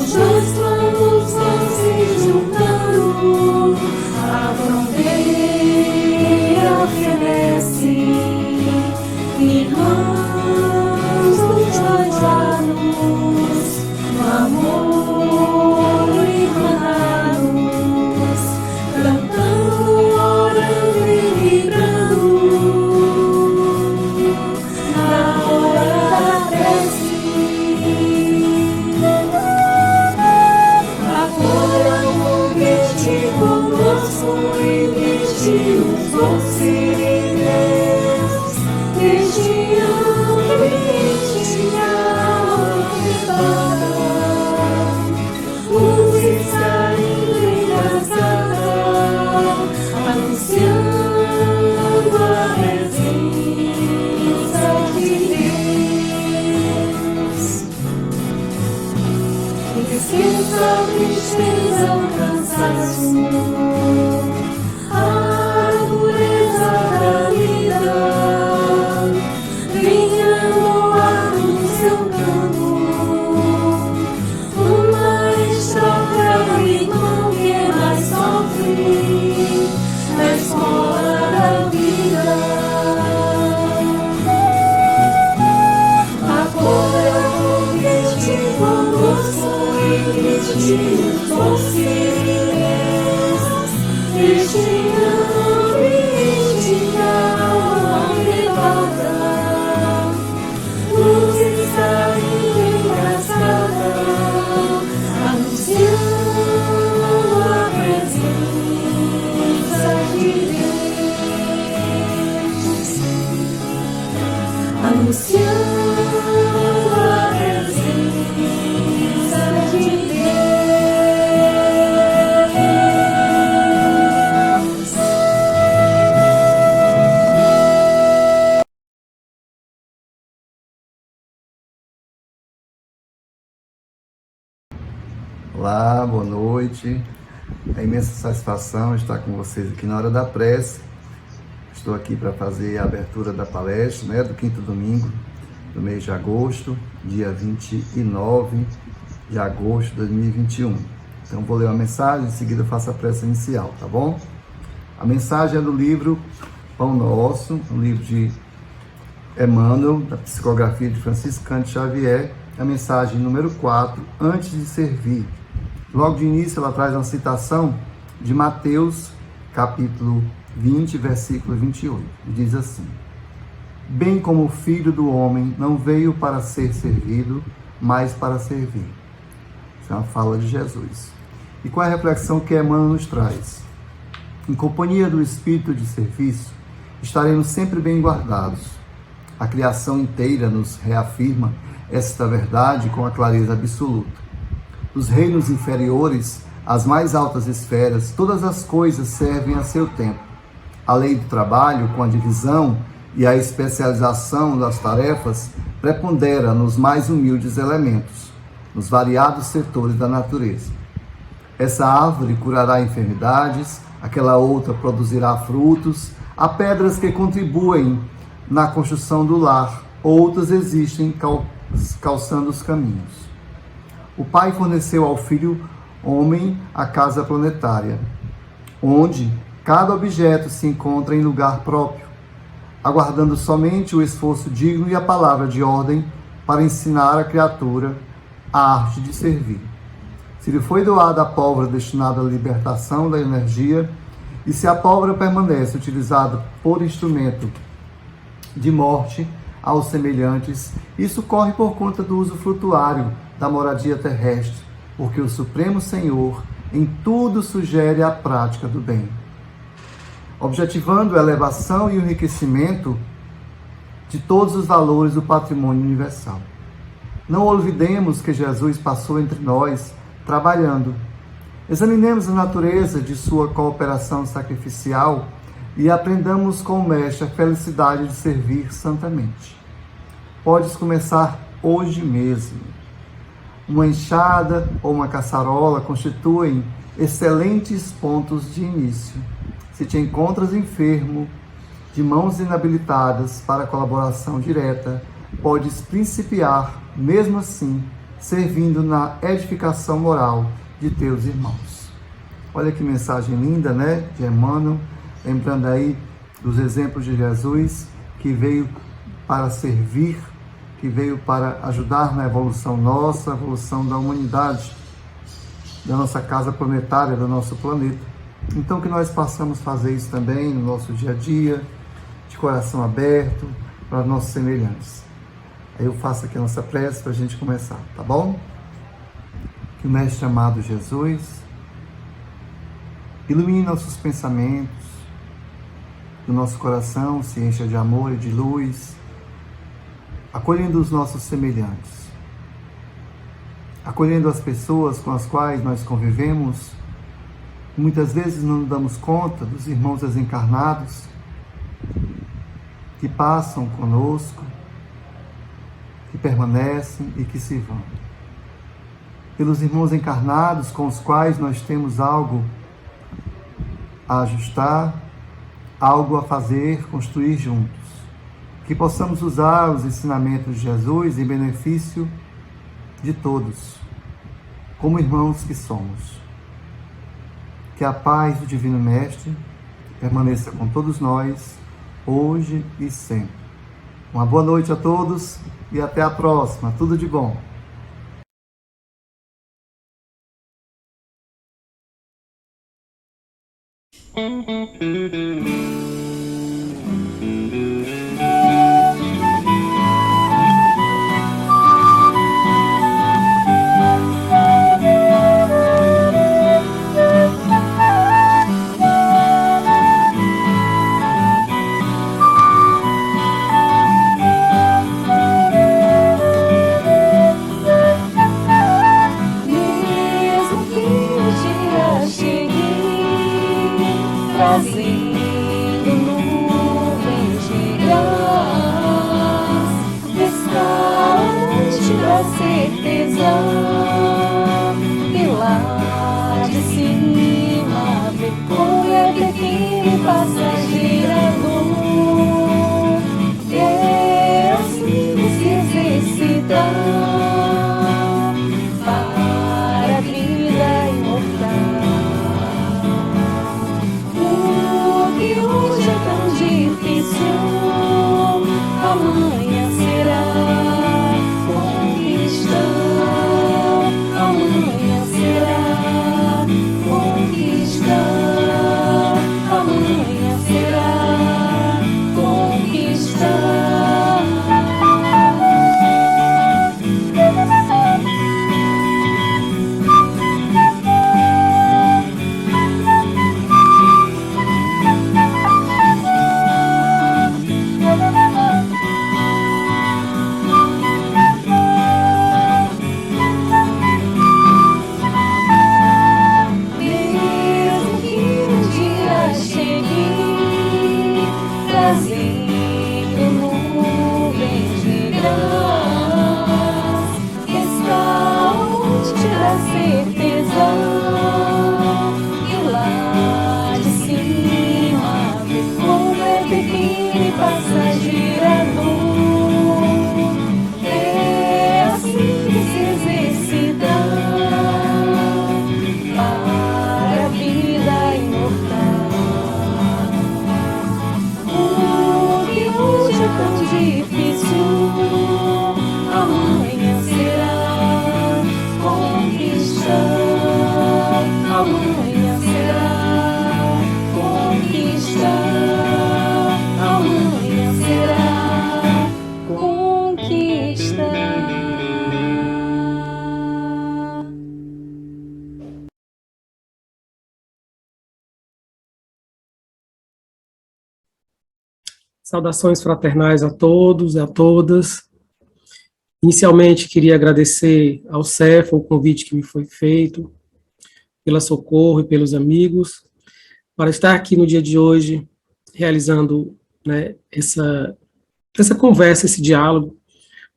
Aos dois planos vão se juntando, a fronteira fenece, irmãos dos dois lados, no amor irmanados, cantando, orando e vibrando, na hora da prece. Agora o convite conosco e vestimos vocês deste ambiente arrebatado. Luz está indo engasgada, anunciando a presença de Deus. Esqueça a tristeza, o cansaço, a dureza da vida. Venha no ar do seu canto, uma estrofe ao irmão que mais sofre na escola da vida. Agora o convite conosco e vestimos vocês deste ambiente arrebatado. Luz está engraçada, anunciando a presença de Deus, anunciando a presença de Deus. Olá, boa noite. É imensa satisfação estar com vocês aqui na hora da prece. Estou aqui para fazer a abertura da palestra, do quinto domingo do mês de agosto, dia 29 de agosto de 2021. Então vou ler uma mensagem, em seguida eu faço a prece inicial, tá bom? A mensagem é do livro Pão Nosso, um livro de Emmanuel, da psicografia de Francisco Cândido Xavier, a mensagem número 4, antes de servir. Logo de início ela traz uma citação de Mateus, capítulo 20, versículo 28. E diz assim: bem como o Filho do Homem não veio para ser servido, mas para servir. Essa é uma fala de Jesus. E qual é a reflexão que Emmanuel nos traz? Em companhia do espírito de serviço, estaremos sempre bem guardados. A criação inteira nos reafirma esta verdade com a clareza absoluta. Dos reinos inferiores às mais altas esferas, todas as coisas servem a seu tempo. A lei do trabalho, com a divisão e a especialização das tarefas, prepondera nos mais humildes elementos, nos variados setores da natureza. Essa árvore curará enfermidades, aquela outra produzirá frutos, há pedras que contribuem na construção do lar, outras existem calçando os caminhos. O Pai forneceu ao Filho homem a casa planetária, onde cada objeto se encontra em lugar próprio, aguardando somente o esforço digno e a palavra de ordem para ensinar à criatura a arte de servir. Se lhe foi doada a pólvora destinada à libertação da energia, e se a pólvora permanece utilizada por instrumento de morte aos semelhantes, isso corre por conta do uso frutuário da moradia terrestre, porque o Supremo Senhor em tudo sugere a prática do bem, objetivando a elevação e o enriquecimento de todos os valores do patrimônio universal. Não olvidemos que Jesus passou entre nós trabalhando. Examinemos a natureza de sua cooperação sacrificial e aprendamos com o Mestre a felicidade de servir santamente. Podes começar hoje mesmo. Uma enxada ou uma caçarola constituem excelentes pontos de início. Se te encontras enfermo, de mãos inabilitadas para colaboração direta, podes principiar, mesmo assim, servindo na edificação moral de teus irmãos. Olha que mensagem linda, né, de Emmanuel, lembrando aí dos exemplos de Jesus, que veio para servir, que veio para ajudar na evolução nossa, a evolução da humanidade, da nossa casa planetária, do nosso planeta. Então que nós possamos fazer isso também no nosso dia a dia, de coração aberto, para os nossos semelhantes. Aí eu faço aqui a nossa prece para a gente começar, tá bom? Que o Mestre amado Jesus ilumine nossos pensamentos, que o nosso coração se encha de amor e de luz, acolhendo os nossos semelhantes, acolhendo as pessoas com as quais nós convivemos. Muitas vezes não nos damos conta dos irmãos desencarnados que passam conosco, que permanecem e que se vão. Pelos irmãos encarnados com os quais nós temos algo a ajustar, algo a fazer, construir juntos. Que possamos usar os ensinamentos de Jesus em benefício de todos, como irmãos que somos. Que a paz do Divino Mestre permaneça com todos nós, hoje e sempre. Uma boa noite a todos e até a próxima. Tudo de bom. Trazendo nuvens de gás, descalante da certeza, e lá de cima vê como é pequeno passageiro. É assim que se exercita para a vida imortal. Que hoje é tão difícil, amanhã será conquista, amanhã será conquista, amanhã será conquista. Saudações fraternais a todos e a todas. Inicialmente, queria agradecer ao Cefa o convite que me foi feito, pela Socorro e pelos amigos, para estar aqui no dia de hoje, realizando, né, essa conversa, esse diálogo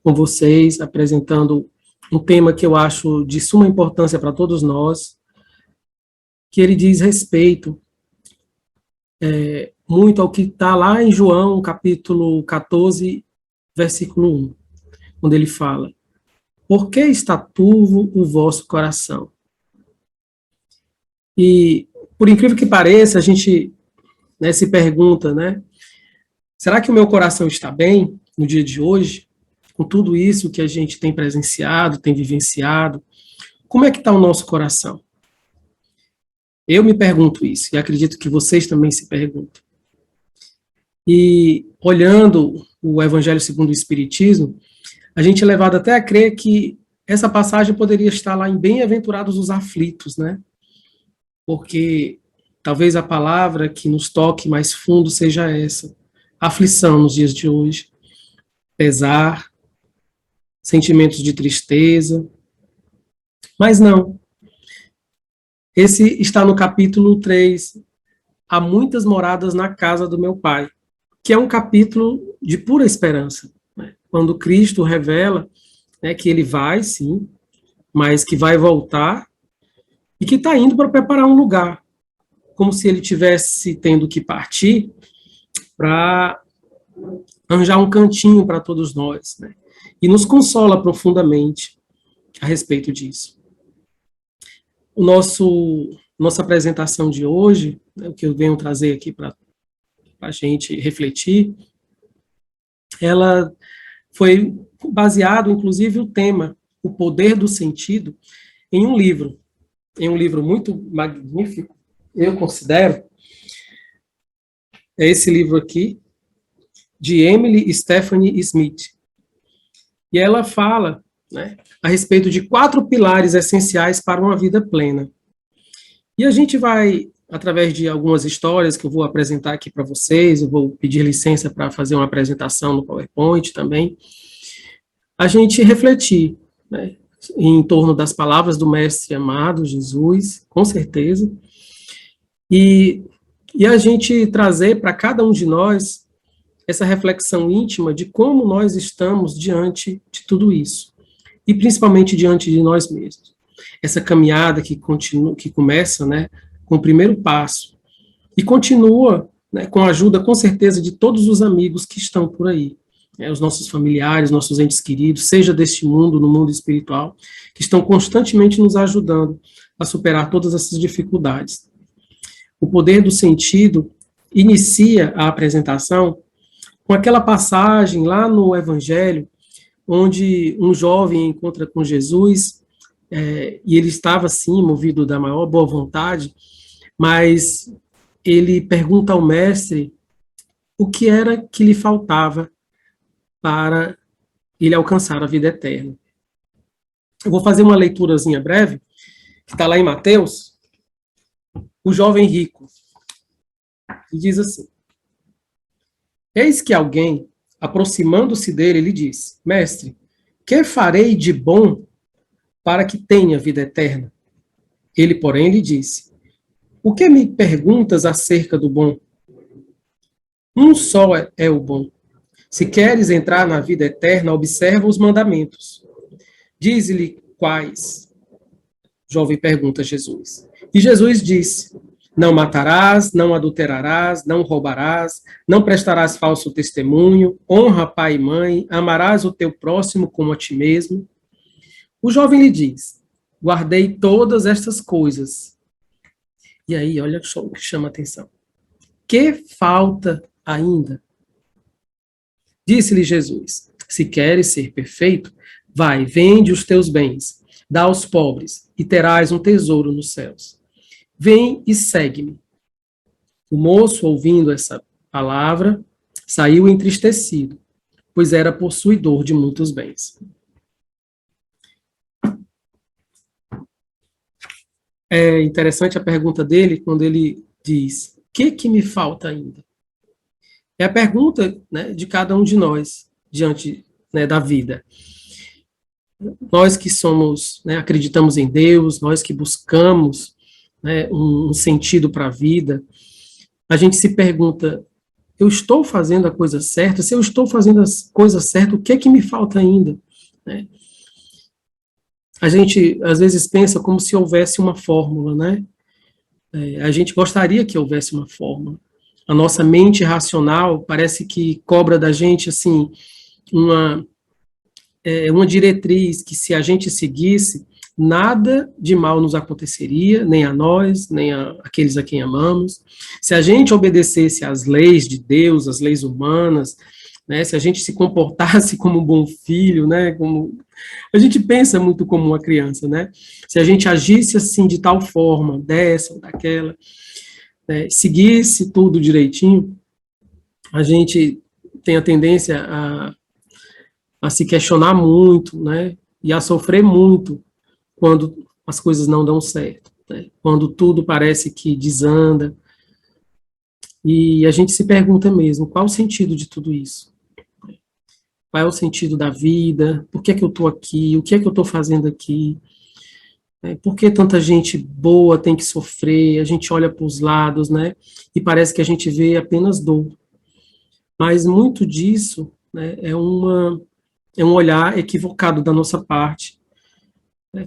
com vocês, apresentando um tema que eu acho de suma importância para todos nós, que ele diz respeito muito ao que está lá em João, capítulo 14, versículo 1, onde ele fala: por que está turvo o vosso coração? E, por incrível que pareça, a gente, né, se pergunta, né, será que o meu coração está bem no dia de hoje? Com tudo isso que a gente tem presenciado, tem vivenciado, como é que está o nosso coração? Eu me pergunto isso, e acredito que vocês também se perguntam. E, olhando o Evangelho segundo o Espiritismo, a gente é levado até a crer que essa passagem poderia estar lá em Bem-aventurados os aflitos, né? Porque talvez a palavra que nos toque mais fundo seja essa: aflição nos dias de hoje, pesar, sentimentos de tristeza. Mas não. Esse está no capítulo 3, Há muitas moradas na casa do meu Pai, que é um capítulo de pura esperança, né? Quando Cristo revela, né, que ele vai, sim, mas que vai voltar e que está indo para preparar um lugar, como se ele tivesse tendo que partir para arranjar um cantinho para todos nós, né? E nos consola profundamente a respeito disso. Nossa apresentação de hoje, né, o que eu venho trazer aqui para a gente refletir, ela foi baseado, inclusive, o tema, o poder do sentido, em um livro muito magnífico, eu considero, é esse livro aqui, de Emily Stephanie Smith. E ela fala, né, a respeito de 4 pilares essenciais para uma vida plena. E a gente vai, através de algumas histórias que eu vou apresentar aqui para vocês, eu vou pedir licença para fazer uma apresentação no PowerPoint também, a gente refletir, né, em torno das palavras do Mestre amado, Jesus, com certeza, e a gente trazer para cada um de nós essa reflexão íntima de como nós estamos diante de tudo isso, e principalmente diante de nós mesmos. Essa caminhada que continua, que começa, né, com o primeiro passo, e continua, né, com a ajuda, com certeza, de todos os amigos que estão por aí, né, os nossos familiares, nossos entes queridos, seja deste mundo, no mundo espiritual, que estão constantemente nos ajudando a superar todas essas dificuldades. O poder do sentido inicia a apresentação com aquela passagem lá no Evangelho, onde um jovem encontra com Jesus, e ele estava, assim, movido da maior boa vontade, mas ele pergunta ao mestre o que era que lhe faltava para ele alcançar a vida eterna. Eu vou fazer uma leiturazinha breve, que está lá em Mateus, o jovem rico, e diz assim: eis que alguém, aproximando-se dele, lhe disse: mestre, que farei de bom para que tenha vida eterna? Ele, porém, lhe disse: o que me perguntas acerca do bom? Um só é o bom. Se queres entrar na vida eterna, observa os mandamentos. Diz-lhe quais? O jovem pergunta a Jesus. E Jesus disse: não matarás, não adulterarás, não roubarás, não prestarás falso testemunho, honra pai e mãe, amarás o teu próximo como a ti mesmo. O jovem lhe diz: guardei todas estas coisas. E aí, olha só o que chama a atenção. Que falta ainda? Disse-lhe Jesus: se queres ser perfeito, vai, vende os teus bens, dá aos pobres, e terás um tesouro nos céus. Vem e segue-me. O moço, ouvindo essa palavra, saiu entristecido, pois era possuidor de muitos bens. É interessante a pergunta dele, quando ele diz: o que me falta ainda? É a pergunta, né, de cada um de nós, diante, né, da vida. Nós que somos, né, acreditamos em Deus, nós que buscamos, né, um sentido para a vida, a gente se pergunta: eu estou fazendo a coisa certa? Se eu estou fazendo a coisa certa, o que é que me falta ainda? Né? A gente, às vezes, pensa como se houvesse uma fórmula, né? A gente gostaria que houvesse uma fórmula. A nossa mente racional parece que cobra da gente, assim, uma diretriz que, se a gente seguisse, nada de mal nos aconteceria, nem a nós, nem aqueles a quem amamos. Se a gente obedecesse às leis de Deus, às leis humanas, né, se a gente se comportasse como um bom filho, né, como a gente pensa muito como uma criança, né? Se a gente agisse assim de tal forma, dessa ou daquela, né, seguisse tudo direitinho, a gente tem a tendência a se questionar muito, né? E a sofrer muito quando as coisas não dão certo, né? Quando tudo parece que desanda. E a gente se pergunta mesmo, qual o sentido de tudo isso? Qual é o sentido da vida? Por que é que eu estou aqui? O que é que eu estou fazendo aqui? Por que tanta gente boa tem que sofrer? A gente olha para os lados, né? E parece que a gente vê apenas dor. Mas muito disso, né, é um olhar equivocado da nossa parte.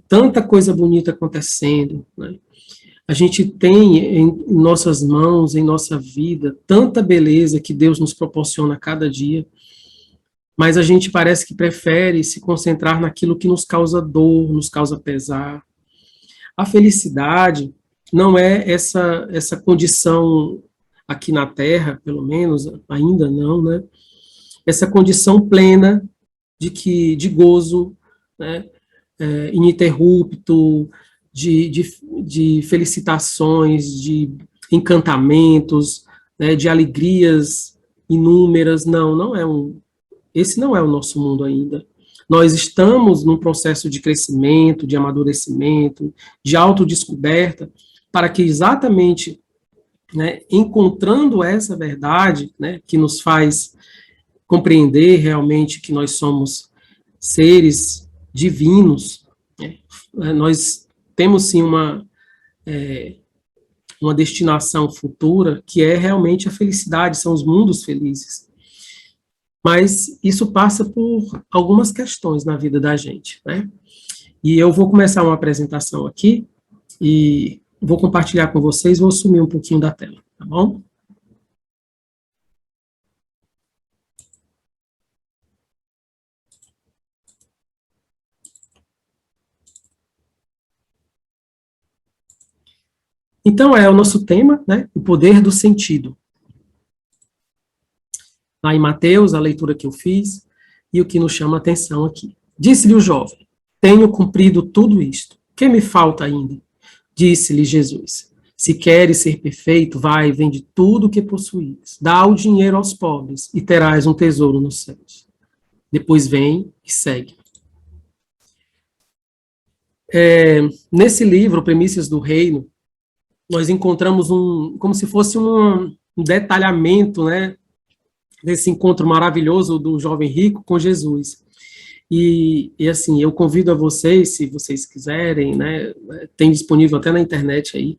Tanta coisa bonita acontecendo, né? A gente tem em nossas mãos, em nossa vida, tanta beleza que Deus nos proporciona a cada dia, mas a gente parece que prefere se concentrar naquilo que nos causa dor, nos causa pesar. A felicidade não é essa condição aqui na Terra, pelo menos, ainda não, né? Essa condição plena de gozo, né? Ininterrupto, de felicitações, de encantamentos, né? De alegrias inúmeras. Não é esse não é o nosso mundo ainda. Nós estamos num processo de crescimento, de amadurecimento, de autodescoberta, para que exatamente, né, encontrando essa verdade, né, que nos faz compreender realmente que nós somos seres divinos, né, nós temos sim uma destinação futura, que é realmente a felicidade, são os mundos felizes. Mas isso passa por algumas questões na vida da gente, né? E eu vou começar uma apresentação aqui e vou compartilhar com vocês, vou sumir um pouquinho da tela, tá bom? Então, é o nosso tema, né? O poder do sentido. Lá em Mateus, a leitura que eu fiz, e o que nos chama a atenção aqui. Disse-lhe o jovem: tenho cumprido tudo isto. Que me falta ainda? Disse-lhe Jesus: se queres ser perfeito, vai, vende tudo o que possuis, dá o dinheiro aos pobres e terás um tesouro nos céus. Depois vem e segue. Nesse livro, Premissas do Reino, nós encontramos como se fosse um detalhamento, né, desse encontro maravilhoso do jovem rico com Jesus. E assim, eu convido a vocês, se vocês quiserem, né, tem disponível até na internet aí,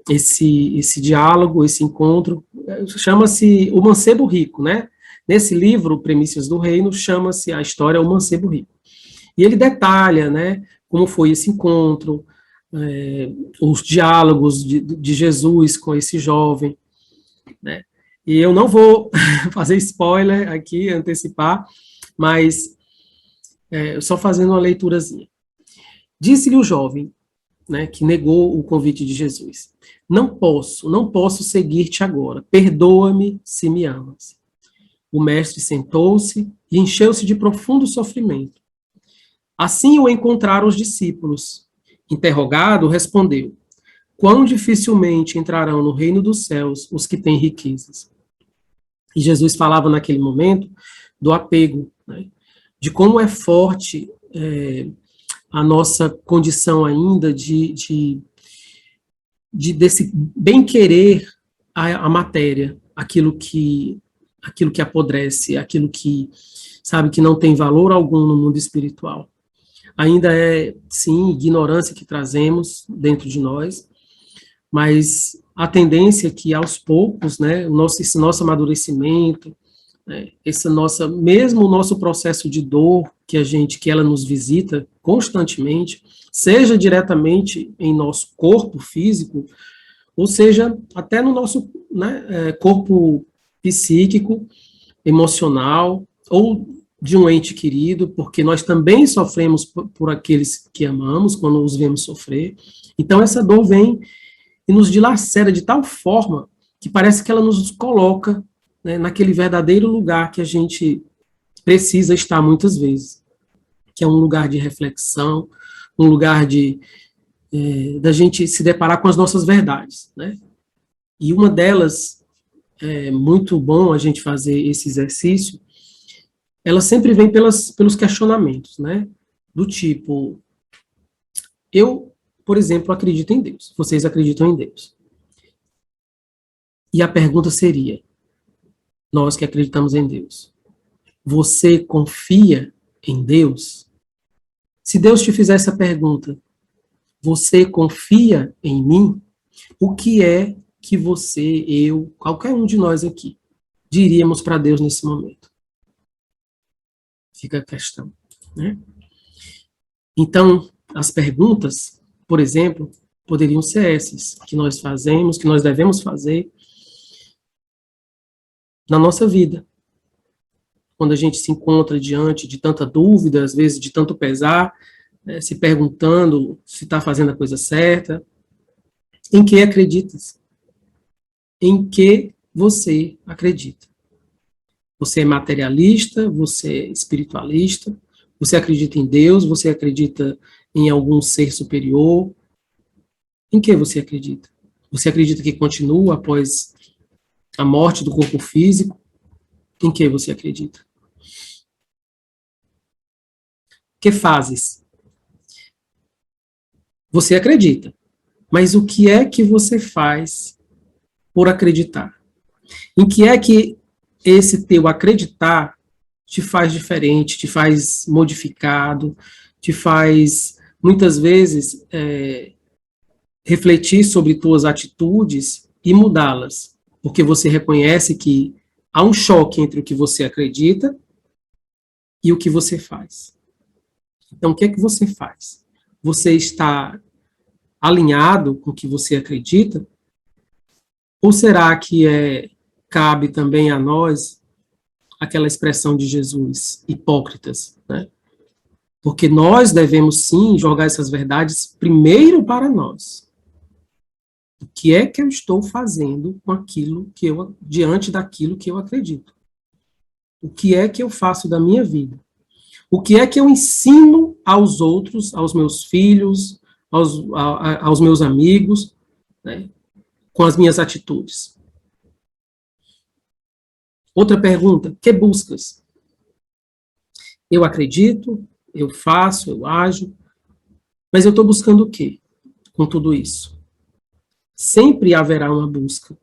esse diálogo, esse encontro, chama-se O Mancebo Rico, né? Nesse livro, Premissas do Reino, chama-se a história O Mancebo Rico. E ele detalha, né, como foi esse encontro, os diálogos de Jesus com esse jovem, né? E eu não vou fazer spoiler aqui, antecipar, mas só fazendo uma leiturazinha. Disse-lhe o jovem, né, que negou o convite de Jesus: não posso seguir-te agora, perdoa-me se me amas. O mestre sentou-se e encheu-se de profundo sofrimento. Assim o encontraram os discípulos. Interrogado, respondeu: quão dificilmente entrarão no reino dos céus os que têm riquezas. E Jesus falava naquele momento do apego, né, de como é forte a nossa condição ainda desse bem-querer a matéria, aquilo que apodrece, aquilo que, sabe, que não tem valor algum no mundo espiritual. Ainda é, sim, ignorância que trazemos dentro de nós, mas a tendência é que, aos poucos, né, esse nosso amadurecimento, né, mesmo o nosso processo de dor, que ela nos visita constantemente, seja diretamente em nosso corpo físico, ou seja, até no nosso, né, corpo psíquico, emocional, ou de um ente querido, porque nós também sofremos por aqueles que amamos, quando os vemos sofrer. Então, essa dor vem e nos dilacera de tal forma que parece que ela nos coloca, né, naquele verdadeiro lugar que a gente precisa estar muitas vezes, que é um lugar de reflexão, um lugar da gente se deparar com as nossas verdades, né? E uma delas, é muito bom a gente fazer esse exercício, ela sempre vem pelos questionamentos, né? Do tipo, eu, por exemplo, acredito em Deus, vocês acreditam em Deus. E a pergunta seria, nós que acreditamos em Deus, você confia em Deus? Se Deus te fizer essa pergunta, você confia em mim? O que é que você, eu, qualquer um de nós aqui, diríamos para Deus nesse momento? Fica a questão, né? Então, as perguntas, por exemplo, poderiam ser essas, que nós fazemos, que nós devemos fazer na nossa vida. Quando a gente se encontra diante de tanta dúvida, às vezes de tanto pesar, né, se perguntando se está fazendo a coisa certa, em que acreditas? Em que você acredita? Você é materialista? Você é espiritualista? Você acredita em Deus? Você acredita em algum ser superior? Em que você acredita? Você acredita que continua após a morte do corpo físico? Em que você acredita? Que fazes? Você acredita, mas o que é que você faz por acreditar? Em que é que esse teu acreditar te faz diferente, te faz modificado, te faz, muitas vezes, refletir sobre tuas atitudes e mudá-las, porque você reconhece que há um choque entre o que você acredita e o que você faz. Então, o que é que você faz? Você está alinhado com o que você acredita? Ou será que cabe também a nós aquela expressão de Jesus, hipócritas, né? Porque nós devemos sim jogar essas verdades primeiro para nós. O que é que eu estou fazendo com aquilo que diante daquilo que eu acredito? O que é que eu faço da minha vida? O que é que eu ensino aos outros, aos meus filhos, aos meus amigos, né, com as minhas atitudes? Outra pergunta, que buscas? Eu acredito, eu faço, eu ajo, mas eu estou buscando o quê com tudo isso? Sempre haverá uma busca.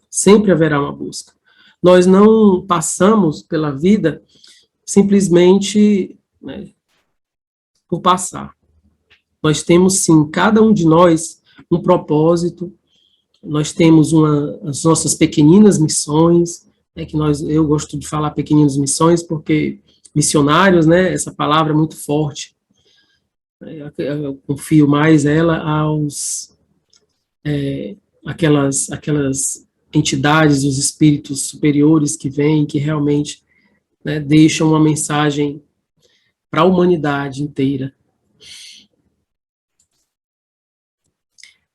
Sempre haverá uma busca. Nós não passamos pela vida simplesmente, né, por passar. Nós temos, sim, cada um de nós, um propósito, nós temos as nossas pequeninas missões, né, eu gosto de falar pequeninas missões porque missionários, né, essa palavra é muito forte. Eu confio mais ela aquelas entidades, os espíritos superiores que vêm, que realmente, né, deixam uma mensagem para a humanidade inteira.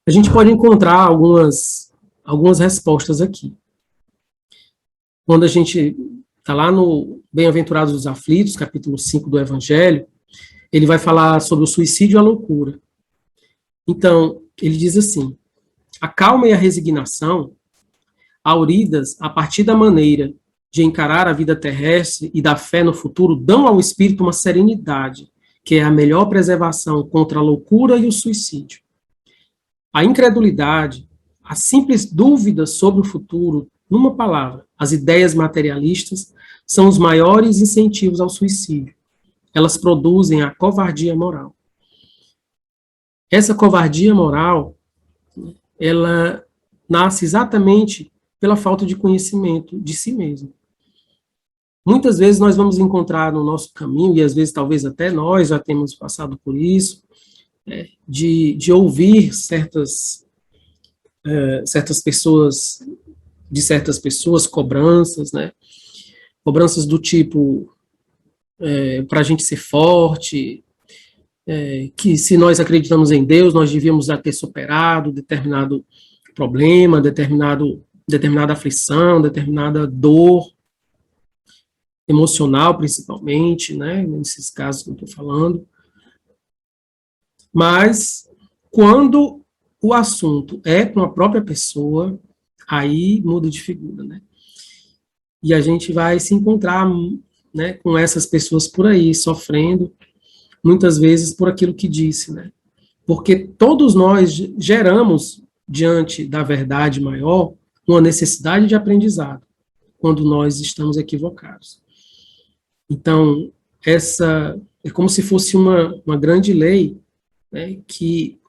A gente pode encontrar algumas respostas aqui. Quando a gente está lá no Bem-aventurados dos Aflitos, capítulo 5 do Evangelho, ele vai falar sobre o suicídio e a loucura. Então, ele diz assim: a calma e a resignação, auridas a partir da maneira de encarar a vida terrestre e da fé no futuro, dão ao espírito uma serenidade, que é a melhor preservação contra a loucura e o suicídio. A incredulidade, a simples dúvida sobre o futuro, numa palavra, as ideias materialistas, são os maiores incentivos ao suicídio. Elas produzem a covardia moral. Essa covardia moral, ela nasce exatamente pela falta de conhecimento de si mesmo. Muitas vezes nós vamos encontrar no nosso caminho, e às vezes talvez até nós já temos passado por isso, de ouvir certas pessoas, de certas pessoas, cobranças, né? Cobranças do tipo, para a gente ser forte, que se nós acreditamos em Deus, nós devíamos já ter superado determinado problema, determinada aflição, determinada dor emocional, principalmente, né, nesses casos que eu estou falando. Mas, quando o assunto é com a própria pessoa, aí muda de figura, né? E a gente vai se encontrar, né, com essas pessoas por aí, sofrendo, muitas vezes por aquilo que disse, né? Porque todos nós geramos, diante da verdade maior, uma necessidade de aprendizado, quando nós estamos equivocados. Então, essa é como se fosse uma grande lei, né, que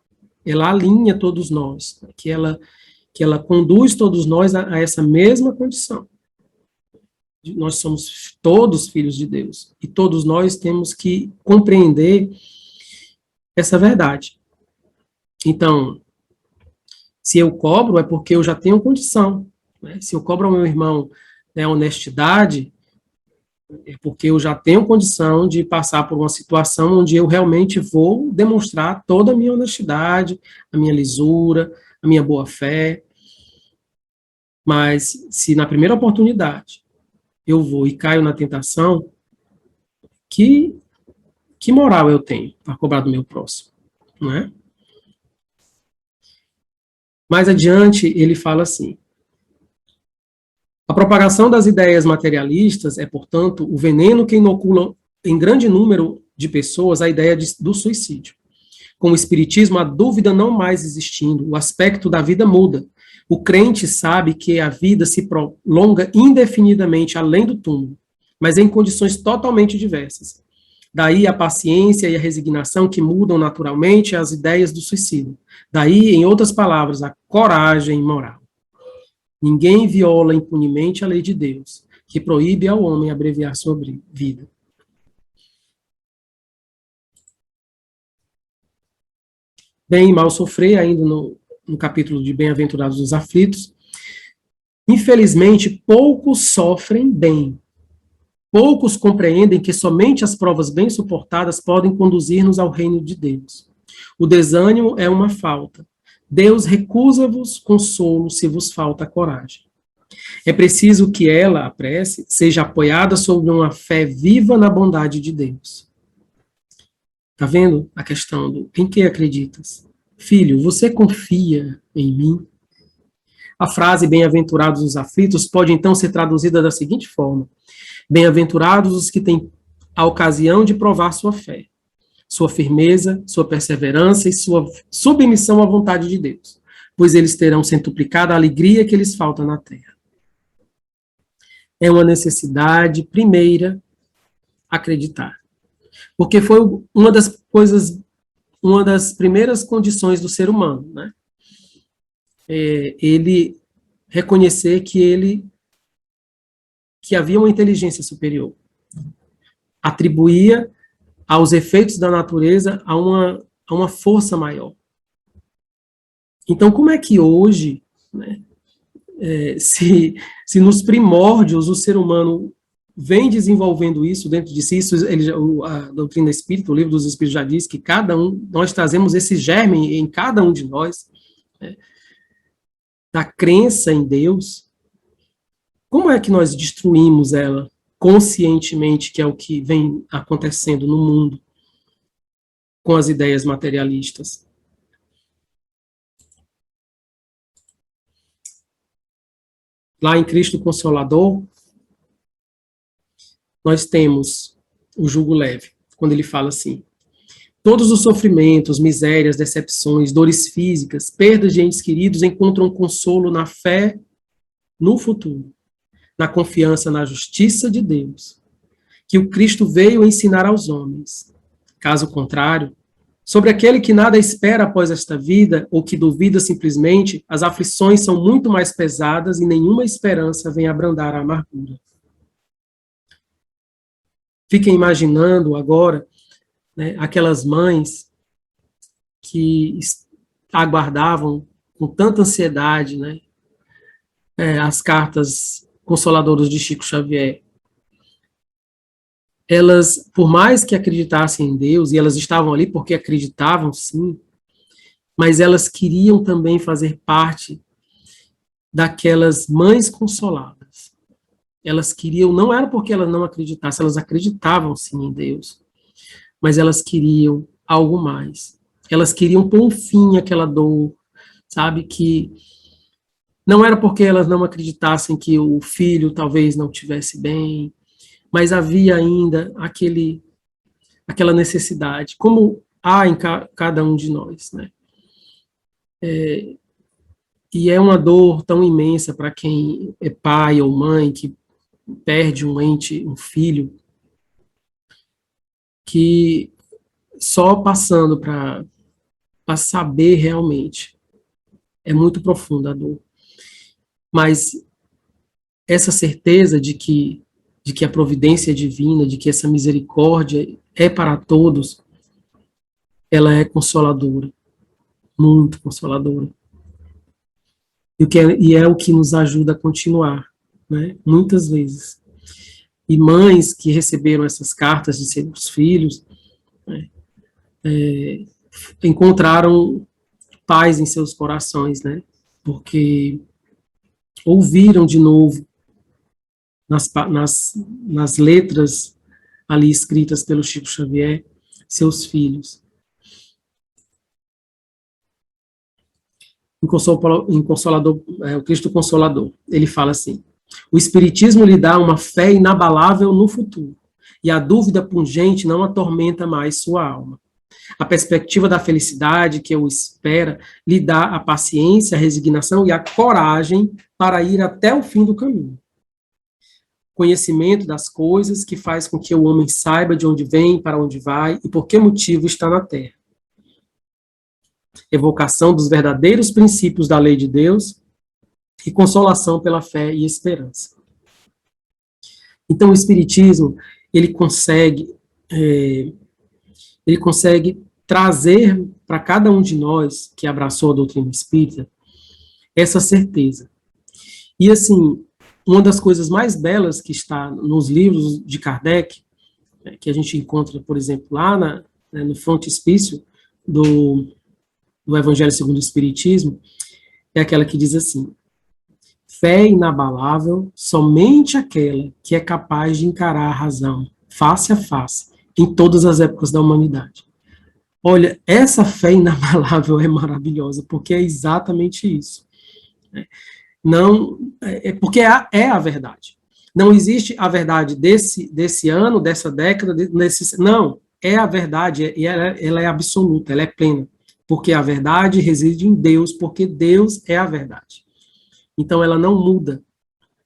ela alinha todos nós, que ela conduz todos nós a essa mesma condição. Nós somos todos filhos de Deus, e todos nós temos que compreender essa verdade. Então, se eu cobro, é porque eu já tenho condição, né? Se eu cobro ao meu irmão, né, honestidade, é porque eu já tenho condição de passar por uma situação onde eu realmente vou demonstrar toda a minha honestidade, a minha lisura, a minha boa-fé. Mas, se na primeira oportunidade eu vou e caio na tentação, que moral eu tenho para cobrar do meu próximo, não é? Mais adiante, ele fala assim: a propagação das ideias materialistas é, portanto, o veneno que inocula em grande número de pessoas a ideia do suicídio. Com o espiritismo, a dúvida não mais existindo, o aspecto da vida muda. O crente sabe que a vida se prolonga indefinidamente além do túmulo, mas em condições totalmente diversas. Daí a paciência e a resignação que mudam naturalmente as ideias do suicídio. Daí, em outras palavras, a coragem moral. Ninguém viola impunemente a lei de Deus, que proíbe ao homem abreviar sua vida. Bem e mal sofrer, ainda no capítulo de Bem-aventurados os aflitos. Infelizmente, poucos sofrem bem. Poucos compreendem que somente as provas bem suportadas podem conduzir-nos ao reino de Deus. O desânimo é uma falta. Deus recusa-vos consolo se vos falta coragem. É preciso que ela, a prece, seja apoiada sobre uma fé viva na bondade de Deus. Está vendo a questão do em que acreditas? Filho, você confia em mim? A frase bem-aventurados os aflitos pode então ser traduzida da seguinte forma: bem-aventurados os que têm a ocasião de provar sua fé, sua firmeza, sua perseverança e sua submissão à vontade de Deus, pois eles terão centuplicada a alegria que lhes falta na terra. É uma necessidade primeira acreditar, porque foi uma das primeiras condições do ser humano, né? Ele reconhecer que havia uma inteligência superior, atribuía aos efeitos da natureza a uma força maior. Então, como é que hoje, né, se nos primórdios o ser humano vem desenvolvendo isso dentro de si, a doutrina espírita, o livro dos Espíritos já diz que nós trazemos esse germe em cada um de nós, né, da crença em Deus. Como é que nós destruímos ela conscientemente, que é o que vem acontecendo no mundo com as ideias materialistas? Lá em Cristo Consolador, nós temos o jugo leve, quando ele fala assim: todos os sofrimentos, misérias, decepções, dores físicas, perdas de entes queridos encontram consolo na fé no futuro, na confiança na justiça de Deus, que o Cristo veio ensinar aos homens. Caso contrário, sobre aquele que nada espera após esta vida, ou que duvida simplesmente, as aflições são muito mais pesadas e nenhuma esperança vem abrandar a amargura. Fiquem imaginando agora, né, aquelas mães que aguardavam com tanta ansiedade, né, as cartas consoladoras de Chico Xavier. elas, por mais que acreditassem em Deus, e elas estavam ali porque acreditavam sim, mas elas queriam também fazer parte daquelas mães consoladas. Elas queriam, não era porque elas não acreditassem, elas acreditavam sim em Deus, mas elas queriam algo mais. Elas queriam pôr um fim àquela dor, sabe, que não era porque elas não acreditassem que o filho talvez não tivesse bem, mas havia ainda aquela necessidade, como há em cada um de nós, né? E é uma dor tão imensa para quem é pai ou mãe que perde um ente, um filho, que só passando para saber realmente é muito profunda a dor. Mas essa certeza de que a providência é divina, de que essa misericórdia é para todos, ela é consoladora, muito consoladora. E é o que nos ajuda a continuar, né? Muitas vezes. E mães que receberam essas cartas de seus filhos, né, encontraram paz em seus corações, né? Porque ouviram de novo nas letras ali escritas pelo Chico Xavier, seus filhos. Em Consolador, o Cristo Consolador, ele fala assim: o Espiritismo lhe dá uma fé inabalável no futuro, e a dúvida pungente não atormenta mais sua alma. A perspectiva da felicidade que o espera lhe dá a paciência, a resignação e a coragem para ir até o fim do caminho. Conhecimento das coisas que faz com que o homem saiba de onde vem, para onde vai e por que motivo está na Terra. Evocação dos verdadeiros princípios da lei de Deus e consolação pela fé e esperança. Então, o Espiritismo, ele consegue trazer para cada um de nós que abraçou a doutrina espírita essa certeza. E, assim, uma das coisas mais belas que está nos livros de Kardec, que a gente encontra, por exemplo, lá no frontispício do Evangelho segundo o Espiritismo, é aquela que diz assim: fé inabalável somente aquela que é capaz de encarar a razão, face a face, em todas as épocas da humanidade. Olha, essa fé inabalável é maravilhosa, porque é exatamente isso. Não, porque é a verdade. Não existe a verdade desse ano, dessa década, não, é a verdade, e ela é absoluta, ela é plena, porque a verdade reside em Deus, porque Deus é a verdade. Então ela não muda,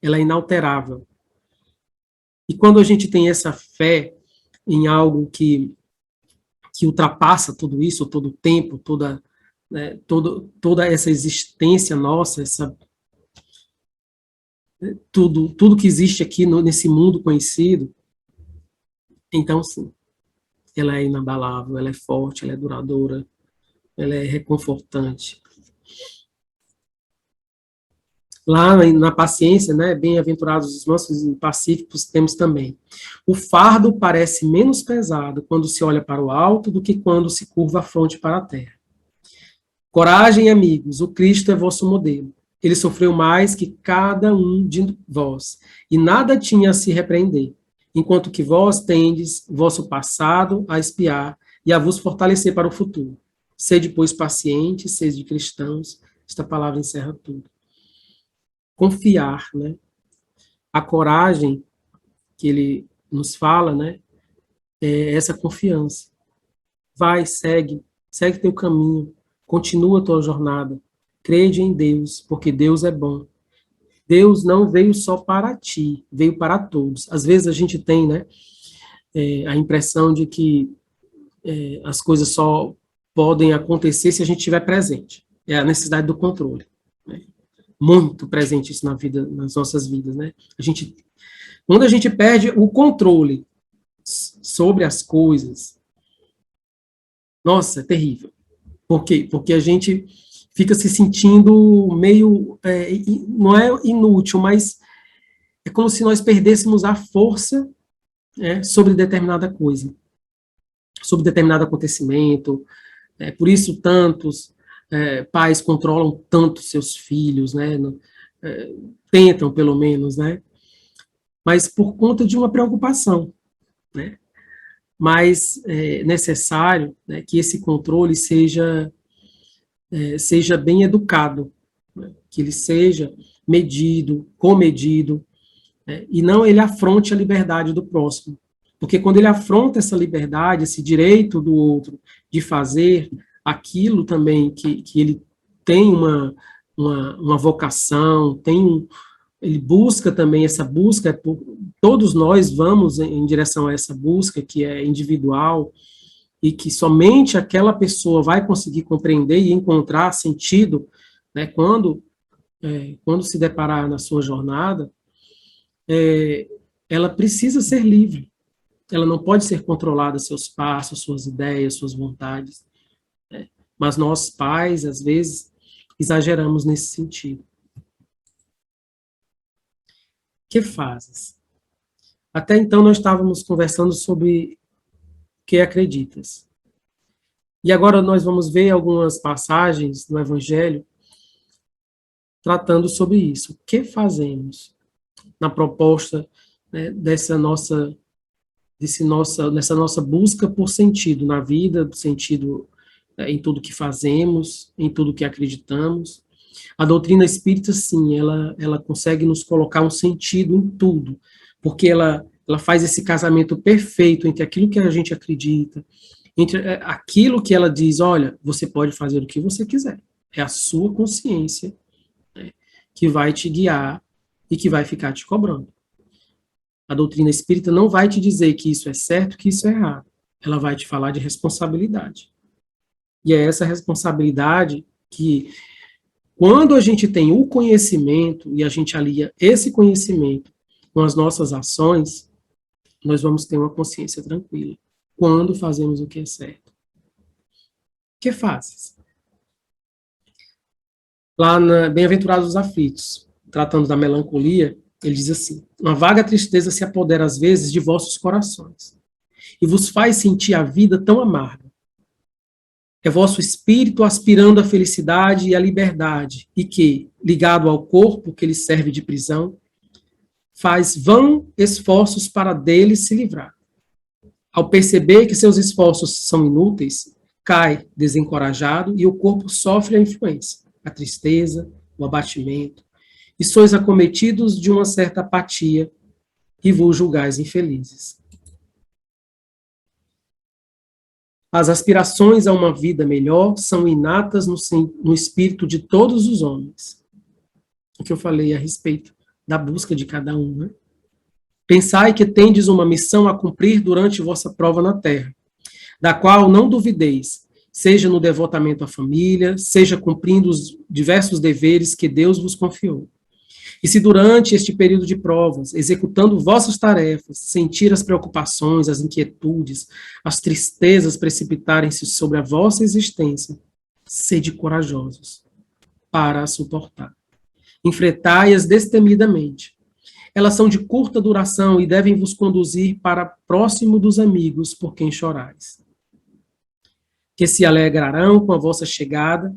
ela é inalterável. E quando a gente tem essa fé em algo que ultrapassa tudo isso, todo o tempo, toda essa existência nossa, tudo que existe aqui nesse mundo conhecido, então sim, ela é inabalável, ela é forte, ela é duradoura, ela é reconfortante. Lá na paciência, né, bem-aventurados os nossos pacíficos, temos também: o fardo parece menos pesado quando se olha para o alto do que quando se curva a fronte para a terra. Coragem, amigos, o Cristo é vosso modelo. Ele sofreu mais que cada um de vós, e nada tinha a se repreender, enquanto que vós tendes vosso passado a espiar e a vos fortalecer para o futuro. Sede, pois, pacientes, sede cristãos. Esta palavra encerra tudo. Confiar, né? A coragem que ele nos fala, né? É essa confiança. Vai, segue teu caminho, continua tua jornada, crede em Deus, porque Deus é bom. Deus não veio só para ti, veio para todos. Às vezes a gente tem, né, a impressão de que as coisas só podem acontecer se a gente estiver presente. É a necessidade do controle. Né? Muito presente isso nas nossas vidas, né? Quando a gente perde o controle sobre as coisas, nossa, é terrível. Por quê? Porque a gente fica se sentindo meio, não é inútil, mas é como se nós perdêssemos a força sobre determinada coisa, sobre determinado acontecimento. Por isso tantos pais controlam tanto seus filhos, né? Tentam, pelo menos, né? Mas por conta de uma preocupação, né? Mas é necessário, né, que esse controle seja bem educado, né? Que ele seja medido, comedido, né? E não ele afronte a liberdade do próximo. Porque quando ele afronta essa liberdade, esse direito do outro de fazer aquilo também que ele tem uma vocação, ele busca também essa busca, todos nós vamos em direção a essa busca que é individual e que somente aquela pessoa vai conseguir compreender e encontrar sentido, né, quando se deparar na sua jornada, ela precisa ser livre. Ela não pode ser controlada, seus passos, suas ideias, suas vontades. Né? Mas nós, pais, às vezes, exageramos nesse sentido. Que fazes? Até então, nós estávamos conversando sobre que acreditas. E agora nós vamos ver algumas passagens do Evangelho tratando sobre isso. O que fazemos na proposta, né, nessa nossa busca por sentido na vida, sentido em tudo que fazemos, em tudo que acreditamos. A doutrina espírita, sim, ela consegue nos colocar um sentido em tudo, porque ela faz esse casamento perfeito entre aquilo que a gente acredita, entre aquilo que ela diz, olha, você pode fazer o que você quiser, é a sua consciência, né, que vai te guiar e que vai ficar te cobrando. A doutrina espírita não vai te dizer que isso é certo, que isso é errado. Ela vai te falar de responsabilidade. E é essa responsabilidade que, quando a gente tem o conhecimento e a gente alia esse conhecimento com as nossas ações, nós vamos ter uma consciência tranquila quando fazemos o que é certo. O que fazes? Lá na Bem-aventurados os aflitos, tratando da melancolia, ele diz assim: uma vaga tristeza se apodera às vezes de vossos corações e vos faz sentir a vida tão amarga. É vosso espírito aspirando à felicidade e à liberdade, e que, ligado ao corpo que lhe serve de prisão, faz vão esforços para dele se livrar. Ao perceber que seus esforços são inúteis, cai desencorajado e o corpo sofre a influência, a tristeza, o abatimento, e sois acometidos de uma certa apatia e vos julgais infelizes. As aspirações a uma vida melhor são inatas no espírito de todos os homens. O que eu falei a respeito da busca de cada um, né? Pensai que tendes uma missão a cumprir durante vossa prova na terra, da qual não duvideis, seja no devotamento à família, seja cumprindo os diversos deveres que Deus vos confiou. E se durante este período de provas, executando vossas tarefas, sentir as preocupações, as inquietudes, as tristezas precipitarem-se sobre a vossa existência, sede corajosos para as suportar. Enfrentai-as destemidamente. Elas são de curta duração e devem vos conduzir para próximo dos amigos por quem chorais, que se alegrarão com a vossa chegada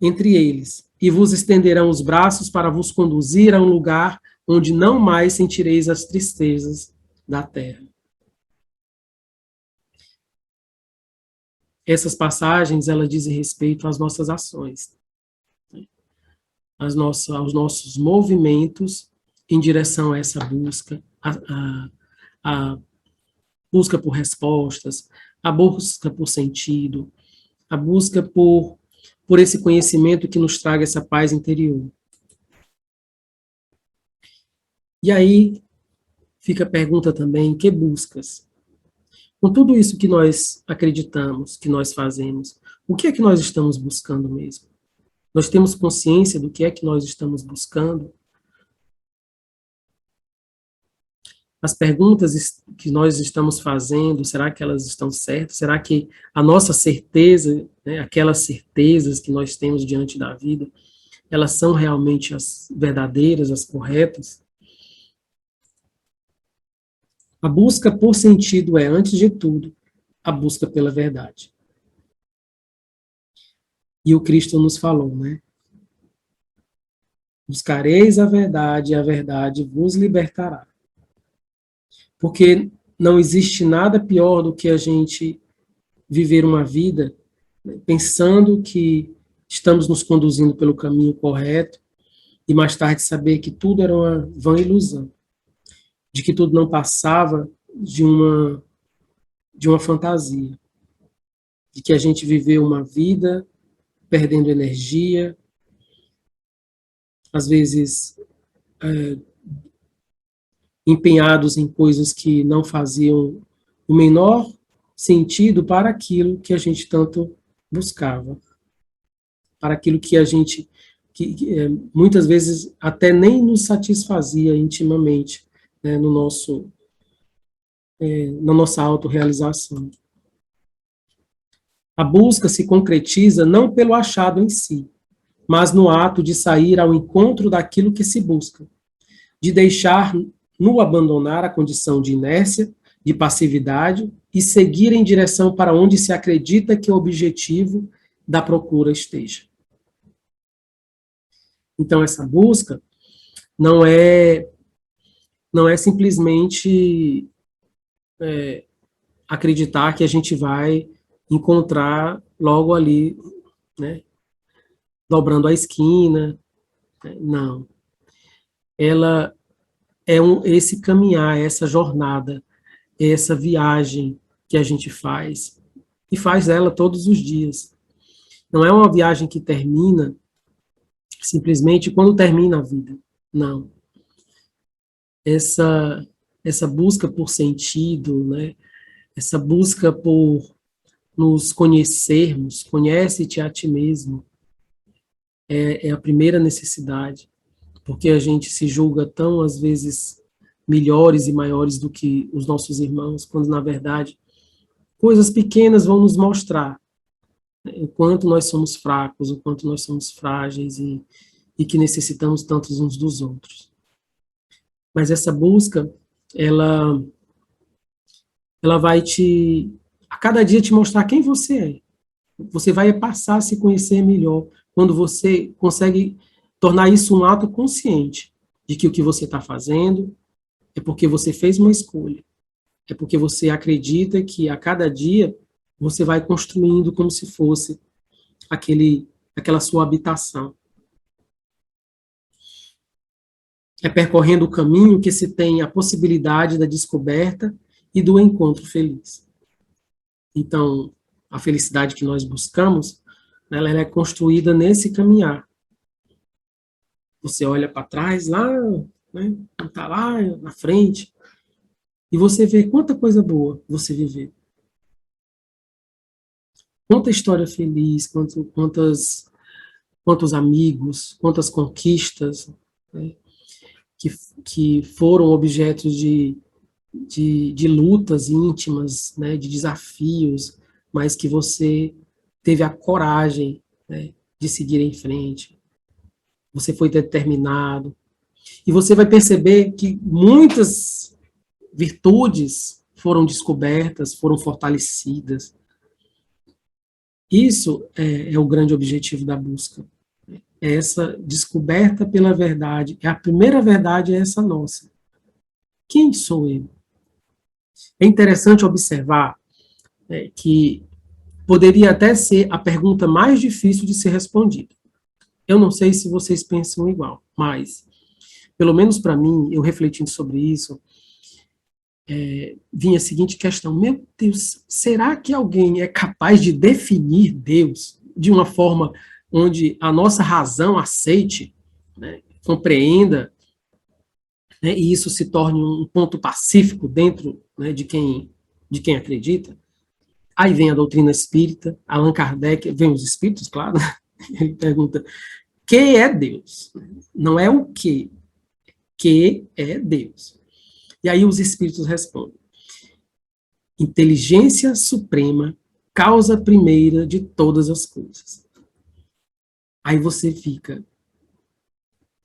entre eles, e vos estenderão os braços para vos conduzir a um lugar onde não mais sentireis as tristezas da terra. Essas passagens, elas dizem respeito às nossas ações, aos nossos movimentos em direção a essa busca, a busca por respostas, a busca por sentido, a busca por esse conhecimento que nos traga essa paz interior. E aí fica a pergunta também: que buscas? Com tudo isso que nós acreditamos, que nós fazemos, o que é que nós estamos buscando mesmo? Nós temos consciência do que é que nós estamos buscando? As perguntas que nós estamos fazendo, será que elas estão certas? Será que a nossa certeza, né, aquelas certezas que nós temos diante da vida, elas são realmente as verdadeiras, as corretas? A busca por sentido é, antes de tudo, a busca pela verdade. E o Cristo nos falou, né? Buscareis a verdade vos libertará. Porque não existe nada pior do que a gente viver uma vida pensando que estamos nos conduzindo pelo caminho correto e mais tarde saber que tudo era uma vã ilusão, de que tudo não passava de uma fantasia, de que a gente viveu uma vida perdendo energia, às vezes empenhados em coisas que não faziam o menor sentido para aquilo que a gente tanto buscava, para aquilo que a gente muitas vezes até nem nos satisfazia intimamente, né, no nosso na nossa autorrealização. A busca se concretiza não pelo achado em si, mas no ato de sair ao encontro daquilo que se busca, de deixar no abandonar a condição de inércia, de passividade e seguir em direção para onde se acredita que o objetivo da procura esteja. Então essa busca não é simplesmente acreditar que a gente vai encontrar logo ali, né, dobrando a esquina, né? Não. Ela é esse caminhar, essa jornada, essa viagem que a gente faz, e faz ela todos os dias. Não é uma viagem que termina simplesmente quando termina a vida. Não. Essa busca por sentido, né? Essa busca por nos conhecermos, conhece-te a ti mesmo, é a primeira necessidade, porque a gente se julga tão, às vezes, melhores e maiores do que os nossos irmãos, quando, na verdade, coisas pequenas vão nos mostrar, né, o quanto nós somos fracos, o quanto nós somos frágeis e que necessitamos tantos uns dos outros. Mas essa busca, ela vai a cada dia te mostrar quem você é. Você vai passar a se conhecer melhor quando você consegue tornar isso um ato consciente de que o que você está fazendo é porque você fez uma escolha. É porque você acredita que a cada dia você vai construindo como se fosse aquela sua habitação. É percorrendo o caminho que se tem a possibilidade da descoberta e do encontro feliz. Então, a felicidade que nós buscamos, ela é construída nesse caminhar. Você olha para trás, lá, né, está lá na frente, e você vê quanta coisa boa você viveu. Quanta história feliz, quantos amigos, quantas conquistas, né, que foram objetos de lutas íntimas, né, de desafios, mas que você teve a coragem, né, de seguir em frente. Você foi determinado. E você vai perceber que muitas virtudes foram descobertas, foram fortalecidas. Isso é o grande objetivo da busca. É essa descoberta pela verdade. A primeira verdade é essa nossa. Quem sou eu? É interessante observar que poderia até ser a pergunta mais difícil de ser respondida. Eu não sei se vocês pensam igual, mas, pelo menos para mim, eu refletindo sobre isso, vinha a seguinte questão: meu Deus, será que alguém é capaz de definir Deus de uma forma onde a nossa razão aceite, né, compreenda, né, e isso se torne um ponto pacífico dentro, né, de quem acredita? Aí vem a doutrina espírita, Allan Kardec, vem os espíritos, claro, ele pergunta: que é Deus? Não é o que é Deus. E aí os espíritos respondem: inteligência suprema, causa primeira de todas as coisas. Aí você fica: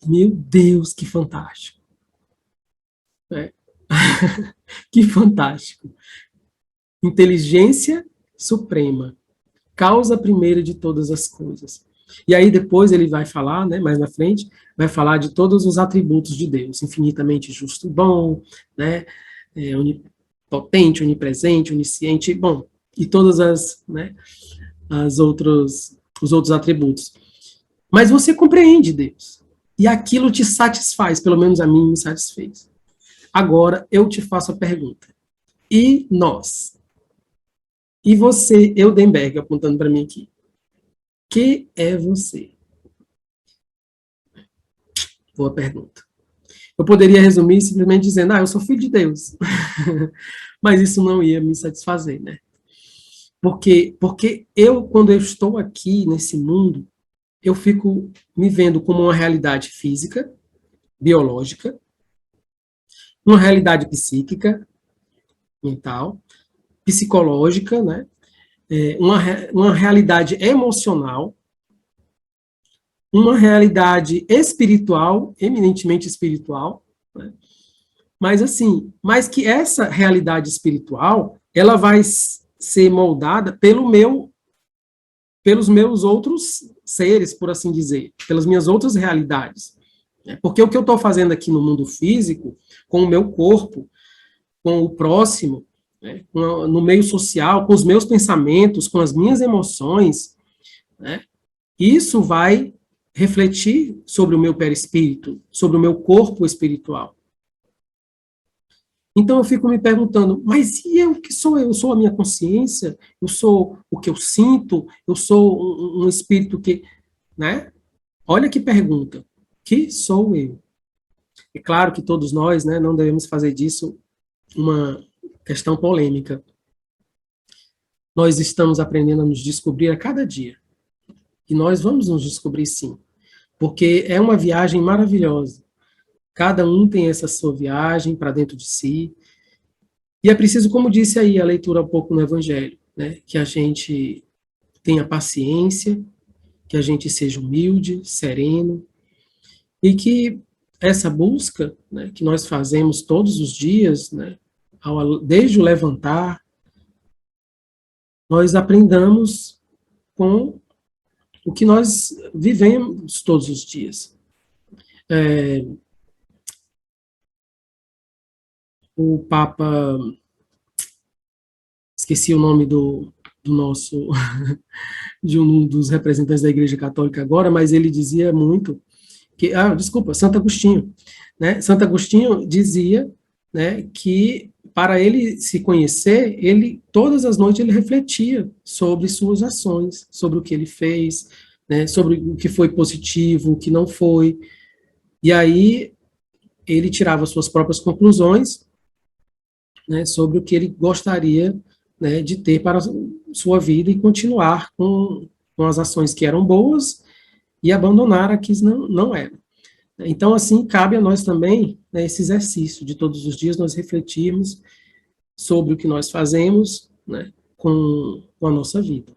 meu Deus, que fantástico. Que fantástico. Inteligência suprema, causa primeira de todas as coisas. E aí depois ele vai falar, né, mais na frente, vai falar de todos os atributos de Deus, infinitamente justo e bom, né, onipotente, onipresente, onisciente, bom, e todas os outros atributos. Mas você compreende Deus, e aquilo te satisfaz, pelo menos a mim me satisfez. Agora eu te faço a pergunta, e nós? E você, Eudenberg, apontando para mim aqui, que é você? Boa pergunta. Eu poderia resumir simplesmente dizendo, eu sou filho de Deus. Mas isso não ia me satisfazer, né? Porque quando eu estou aqui nesse mundo, eu fico me vendo como uma realidade física, biológica, uma realidade psíquica, mental, psicológica, né? Uma realidade emocional, uma realidade espiritual, eminentemente espiritual, né? Mas que essa realidade espiritual, ela vai ser moldada pelos meus outros seres, por assim dizer, pelas minhas outras realidades. Porque o que eu estou fazendo aqui no mundo físico, com o meu corpo, com o próximo, né, no meio social, com os meus pensamentos, com as minhas emoções, né, isso vai refletir sobre o meu perispírito, sobre o meu corpo espiritual. Então eu fico me perguntando, mas e eu, que sou eu? Eu sou a minha consciência? Eu sou o que eu sinto? Eu sou um espírito que, né? Olha que pergunta. Que sou eu? É claro que todos nós, né, não devemos fazer disso uma questão polêmica. Nós estamos aprendendo a nos descobrir a cada dia. E nós vamos nos descobrir sim. Porque é uma viagem maravilhosa. Cada um tem essa sua viagem para dentro de si. E é preciso, como disse aí a leitura um pouco no Evangelho, né, que a gente tenha paciência, que a gente seja humilde, sereno, e que essa busca, né, que nós fazemos todos os dias, né, desde o levantar, nós aprendamos com o que nós vivemos todos os dias. O Papa, esqueci o nome do nosso, de um dos representantes da Igreja Católica agora, mas ele dizia muito que, Santo Agostinho, né? Santo Agostinho dizia, né, que para ele se conhecer, todas as noites ele refletia sobre suas ações, sobre o que ele fez, né, sobre o que foi positivo, o que não foi, e aí ele tirava suas próprias conclusões, né, sobre o que ele gostaria, né, de ter para a sua vida e continuar com as ações que eram boas e abandonar as que não eram. Então, assim, cabe a nós também, né, esse exercício de todos os dias nós refletirmos sobre o que nós fazemos, né, com a nossa vida.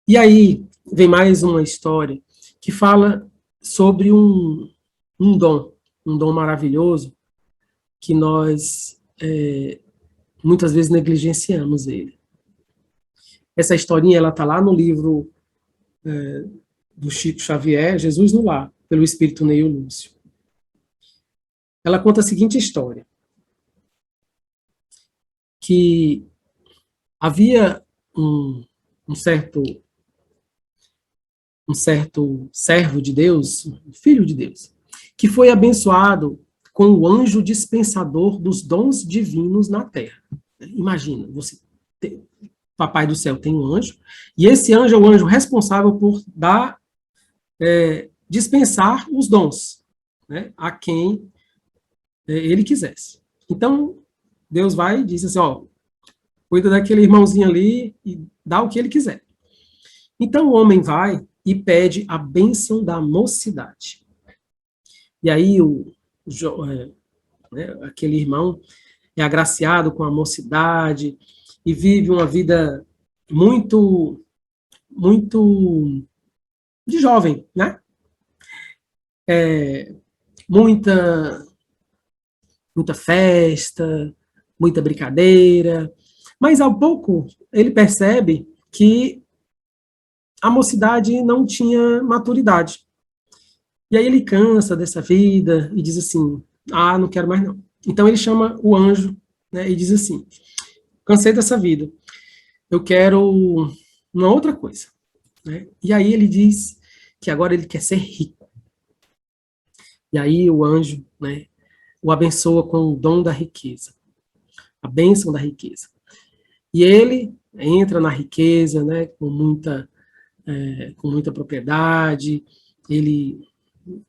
E aí vem mais uma história que fala sobre um dom maravilhoso que nós muitas vezes negligenciamos ele. Essa historinha ela está lá no livro do Chico Xavier, Jesus no Lar, pelo espírito Neil Lúcio. Ela conta a seguinte história, que havia um certo servo de Deus, filho de Deus, que foi abençoado com o anjo dispensador dos dons divinos na terra. Imagina, Papai do céu tem um anjo, e esse anjo é o anjo responsável por dispensar os dons, né, a quem ele quisesse. Então, Deus vai e diz assim, cuida daquele irmãozinho ali e dá o que ele quiser. Então, o homem vai e pede a bênção da mocidade. E aí, aquele irmão é agraciado com a mocidade e vive uma vida muito, muito de jovem, né? muita, muita festa, muita brincadeira, mas ao pouco ele percebe que a mocidade não tinha maturidade. E aí ele cansa dessa vida e diz assim, não quero mais não. Então ele chama o anjo, né, e diz assim, cansei dessa vida, eu quero uma outra coisa. Né? E aí ele diz que agora ele quer ser rico. E aí o anjo, né, o abençoa com o dom da riqueza, a bênção da riqueza. E ele entra na riqueza, né, com muita propriedade, ele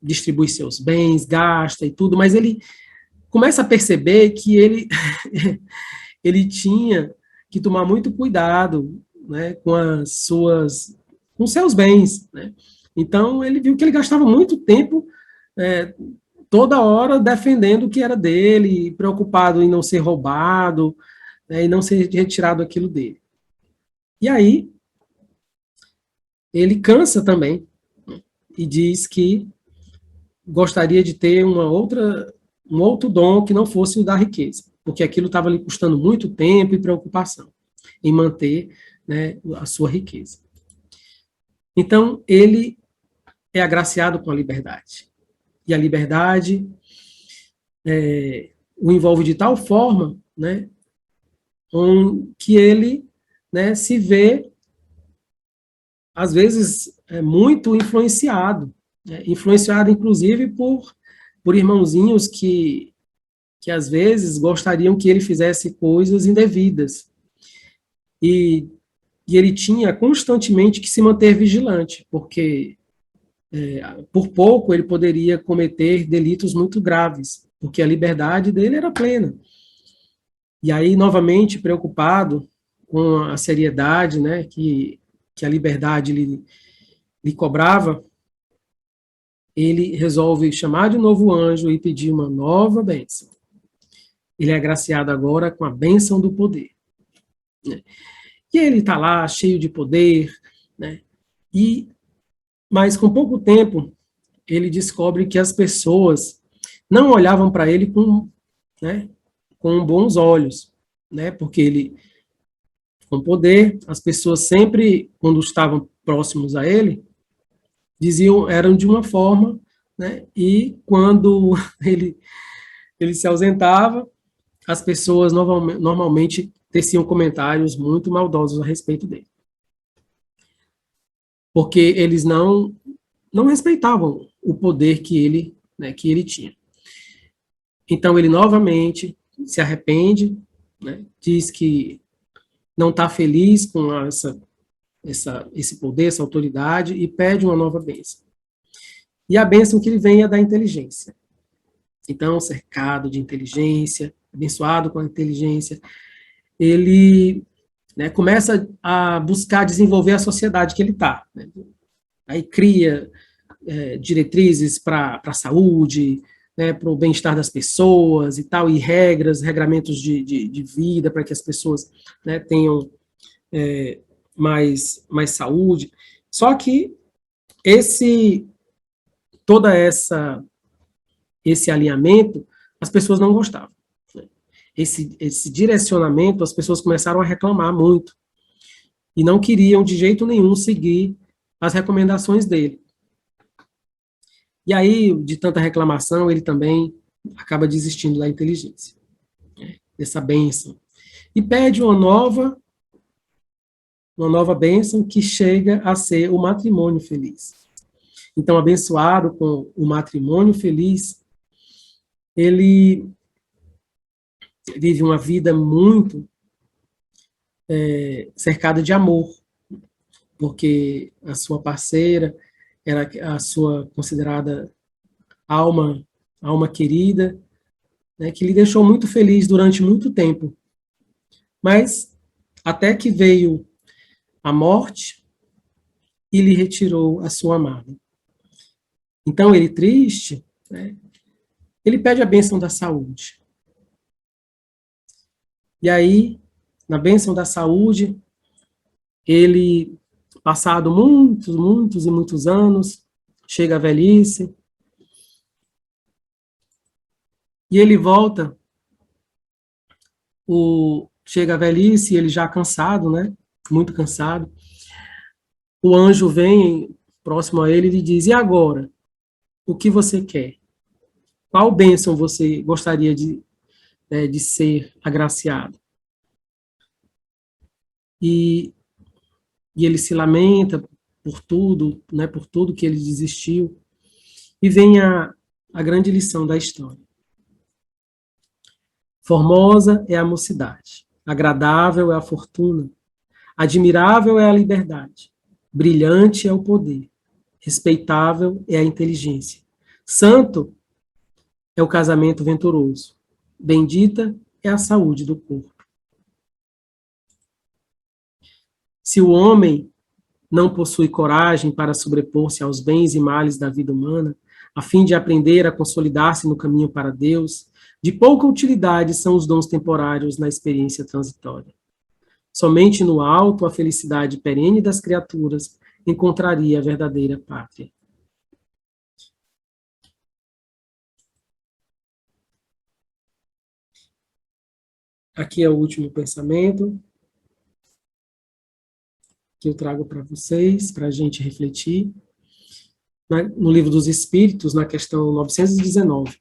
distribui seus bens, gasta e tudo, mas ele começa a perceber que ele tinha que tomar muito cuidado, né, com seus bens, né? Então ele viu que ele gastava muito tempo toda hora defendendo o que era dele, preocupado em não ser roubado, né, e não ser retirado aquilo dele. E aí ele cansa também, né, e diz que gostaria de ter um outro dom que não fosse o da riqueza, porque aquilo estava lhe custando muito tempo e preocupação em manter, né, a sua riqueza. Então, ele é agraciado com a liberdade. E a liberdade o envolve de tal forma, né, que ele, né, se vê, às vezes, muito influenciado, né, influenciado, inclusive, por irmãozinhos que, às vezes, gostariam que ele fizesse coisas indevidas. E ele tinha constantemente que se manter vigilante, porque por pouco ele poderia cometer delitos muito graves, porque a liberdade dele era plena. E aí, novamente, preocupado com a seriedade, né, que a liberdade lhe cobrava, ele resolve chamar de novo o anjo e pedir uma nova bênção. Ele é agraciado agora com a bênção do poder. Né? E ele está lá, cheio de poder, né? Mas com pouco tempo, ele descobre que as pessoas não olhavam para ele né, com bons olhos, né? Porque ele, com poder, as pessoas sempre, quando estavam próximos a ele, eram de uma forma, né? E quando ele se ausentava, as pessoas normalmente teciam comentários muito maldosos a respeito dele. Porque eles não respeitavam o poder que ele tinha. Então ele novamente se arrepende, né, diz que não está feliz com esse poder, essa autoridade, e pede uma nova bênção. E a bênção que ele vem é da inteligência. Então, cercado de inteligência, abençoado com a inteligência, ele, né, começa a buscar desenvolver a sociedade que ele está. Né? Aí cria diretrizes para a saúde, né, para o bem-estar das pessoas e tal, e regramentos de vida para que as pessoas, né, tenham mais saúde. Só que toda esse alinhamento, as pessoas não gostavam. Né? Esse direcionamento, as pessoas começaram a reclamar muito e não queriam de jeito nenhum seguir as recomendações dele. E aí, de tanta reclamação, ele também acaba desistindo da inteligência, né, dessa bênção. E pede uma nova bênção que chega a ser o matrimônio feliz. Então, abençoado com o matrimônio feliz, ele vive uma vida muito cercada de amor, porque a sua parceira era a sua considerada alma querida, né, que lhe deixou muito feliz durante muito tempo. Mas até que veio a morte e lhe retirou a sua amada. Então ele triste, né, ele pede a bênção da saúde. E aí, na bênção da saúde, ele, passado muitos e muitos anos, chega à velhice, E ele volta, chega a velhice, ele já cansado, né? Muito cansado. O anjo vem próximo a ele e diz: e agora? O que você quer? Qual bênção você gostaria de ser agraciado? E, e ele se lamenta por tudo, né, por tudo que ele desistiu. E vem a grande lição da história. Formosa é a mocidade, agradável é a fortuna, admirável é a liberdade, brilhante é o poder, respeitável é a inteligência, santo é o casamento venturoso, bendita é a saúde do corpo. Se o homem não possui coragem para sobrepor-se aos bens e males da vida humana, a fim de aprender a consolidar-se no caminho para Deus, de pouca utilidade são os dons temporários na experiência transitória. Somente no alto a felicidade perene das criaturas encontraria a verdadeira pátria. Aqui é o último pensamento que eu trago para vocês, para a gente refletir. No Livro dos Espíritos, na questão 919.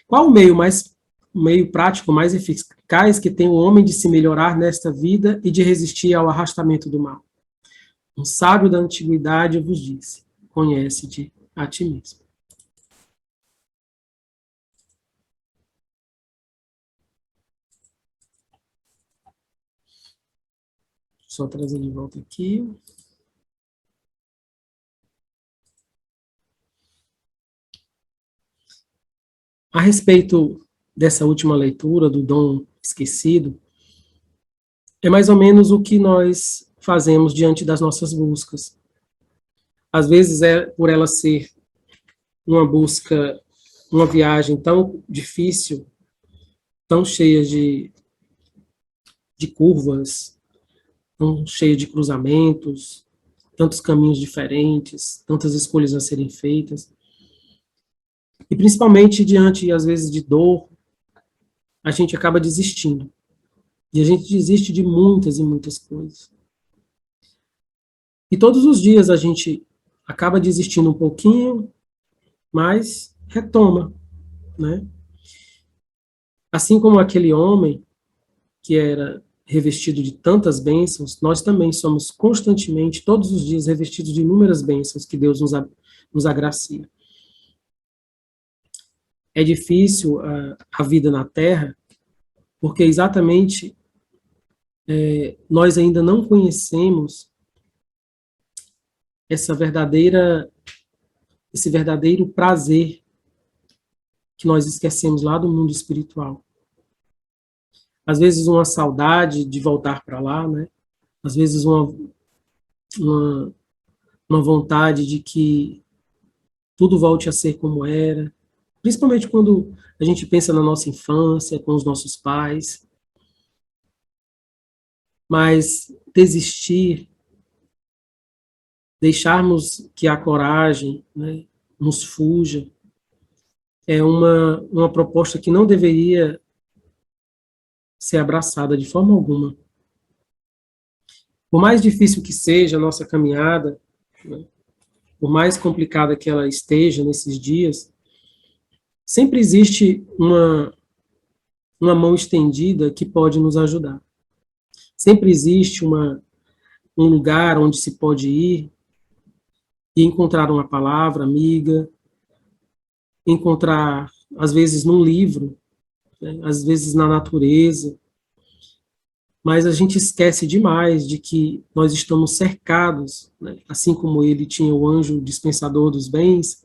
Qual o meio prático mais eficaz que tem o homem de se melhorar nesta vida e de resistir ao arrastamento do mal? Um sábio da antiguidade vos disse: conhece-te a ti mesmo. Só trazer de volta aqui. A respeito dessa última leitura, do dom esquecido, é mais ou menos o que nós fazemos diante das nossas buscas. Às vezes é por ela ser uma busca, uma viagem tão difícil, tão cheia de curvas, tão cheia de cruzamentos, tantos caminhos diferentes, tantas escolhas a serem feitas. E principalmente diante, às vezes, de dor, a gente acaba desistindo. E a gente desiste de muitas e muitas coisas. E todos os dias a gente acaba desistindo um pouquinho, mas retoma, né? Assim como aquele homem que era revestido de tantas bênçãos, nós também somos constantemente, todos os dias, revestidos de inúmeras bênçãos que Deus nos agracia. É difícil a vida na Terra, porque exatamente nós ainda não conhecemos esse verdadeiro prazer que nós esquecemos lá do mundo espiritual. Às vezes uma saudade de voltar para lá, né? Às vezes uma vontade de que tudo volte a ser como era, principalmente quando a gente pensa na nossa infância, com os nossos pais. Mas desistir, deixarmos que a coragem, né, nos fuja, é uma proposta que não deveria ser abraçada de forma alguma. Por mais difícil que seja a nossa caminhada, né, por mais complicada que ela esteja nesses dias, sempre existe uma mão estendida que pode nos ajudar. Sempre existe um lugar onde se pode ir e encontrar uma palavra amiga, encontrar, às vezes, num livro, né, às vezes na natureza, mas a gente esquece demais de que nós estamos cercados, né, assim como ele tinha o anjo dispensador dos bens,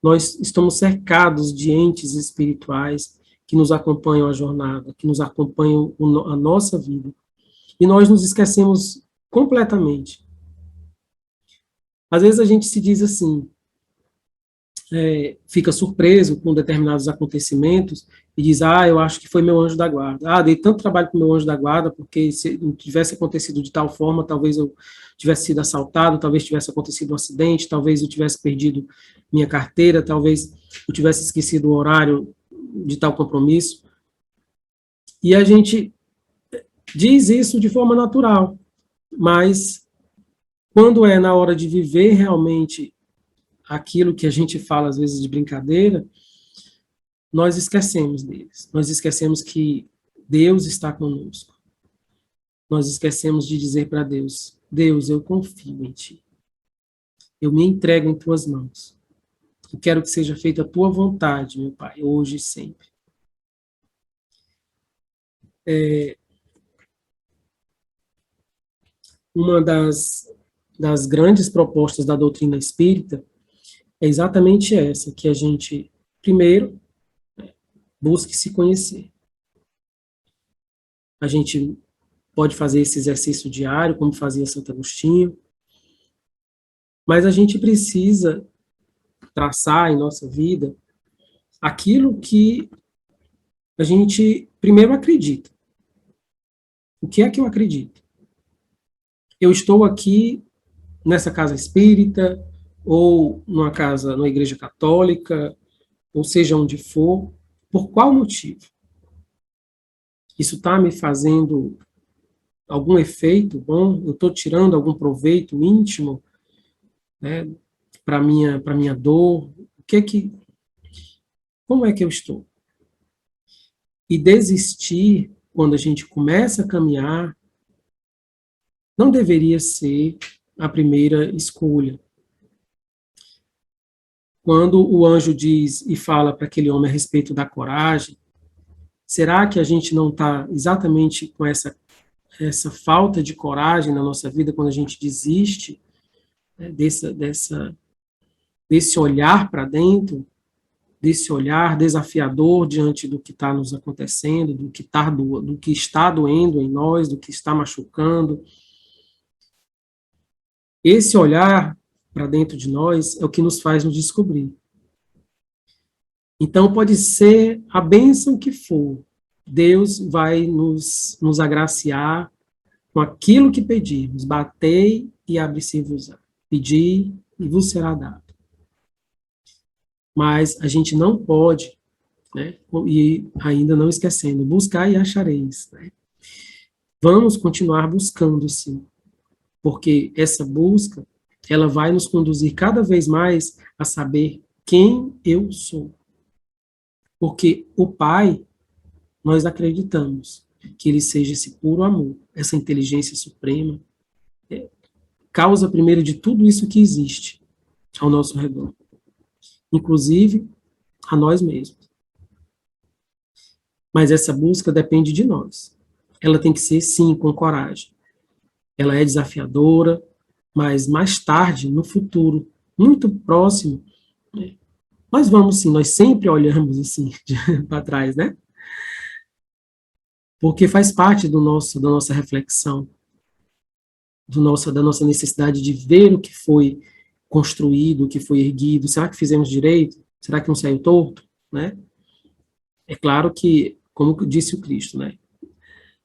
nós estamos cercados de entes espirituais que nos acompanham a jornada, que nos acompanham a nossa vida. E nós nos esquecemos completamente. Às vezes a gente se diz assim, fica surpreso com determinados acontecimentos e diz, eu acho que foi meu anjo da guarda. Dei tanto trabalho com meu anjo da guarda, porque se não tivesse acontecido de tal forma, talvez eu tivesse sido assaltado, talvez tivesse acontecido um acidente, talvez eu tivesse perdido minha carteira, talvez eu tivesse esquecido o horário de tal compromisso. E a gente diz isso de forma natural, mas quando é na hora de viver realmente aquilo que a gente fala às vezes de brincadeira, nós esquecemos deles. Nós esquecemos que Deus está conosco. Nós esquecemos de dizer para Deus: Deus, eu confio em Ti. Eu me entrego em Tuas mãos. Eu quero que seja feita a Tua vontade, meu Pai, hoje e sempre. Uma das grandes propostas da doutrina espírita é exatamente essa, que a gente, primeiro, busque se conhecer. A gente pode fazer esse exercício diário, como fazia Santo Agostinho, mas a gente precisa traçar em nossa vida aquilo que a gente primeiro acredita. O que é que eu acredito? Eu estou aqui nessa casa espírita, ou numa igreja católica, ou seja onde for, por qual motivo? Isso está me fazendo algum efeito bom? Eu estou tirando algum proveito íntimo, né, para minha dor? Como é que eu estou? E desistir, quando a gente começa a caminhar, não deveria ser a primeira escolha. Quando o anjo diz e fala para aquele homem a respeito da coragem, será que a gente não está exatamente com essa falta de coragem na nossa vida quando a gente desiste, né, desse olhar para dentro, desse olhar desafiador diante do que está nos acontecendo, do que está doendo em nós, do que está machucando? Esse olhar para dentro de nós é o que nos faz nos descobrir. Então, pode ser a bênção que for, Deus vai nos agraciar com aquilo que pedirmos. Batei e abre-se-vos-á. Pedi e vos será dado. Mas a gente não pode, né, e ainda não esquecendo, buscar e achareis. Né? Vamos continuar buscando, sim, porque essa busca, ela vai nos conduzir cada vez mais a saber quem eu sou. Porque o Pai, nós acreditamos que ele seja esse puro amor, essa inteligência suprema, causa primeiro de tudo isso que existe ao nosso redor, inclusive a nós mesmos. Mas essa busca depende de nós. Ela tem que ser, sim, com coragem. Ela é desafiadora, mas mais tarde, no futuro, muito próximo, nós vamos, sim, nós sempre olhamos assim para trás, né? Porque faz parte da nossa reflexão, da nossa necessidade de ver o que foi construído, o que foi erguido. Será que fizemos direito? Será que não saiu torto? Né? É claro que, como disse o Cristo, né?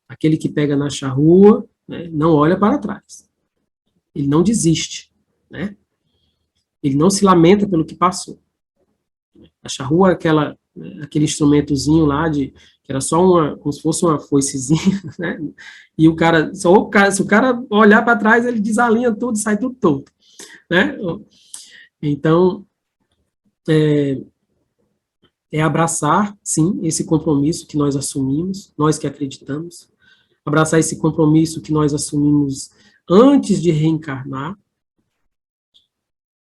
Aquele que pega na charrua, né, não olha para trás. Ele não desiste. Né? Ele não se lamenta pelo que passou. A charrua é aquele instrumentozinho lá que era só como se fosse uma foicezinha, né? E se o cara olhar para trás, ele desalinha tudo, sai tudo torto, né? Então, é abraçar, sim, esse compromisso que nós assumimos, nós que acreditamos, abraçar esse compromisso que nós assumimos antes de reencarnar,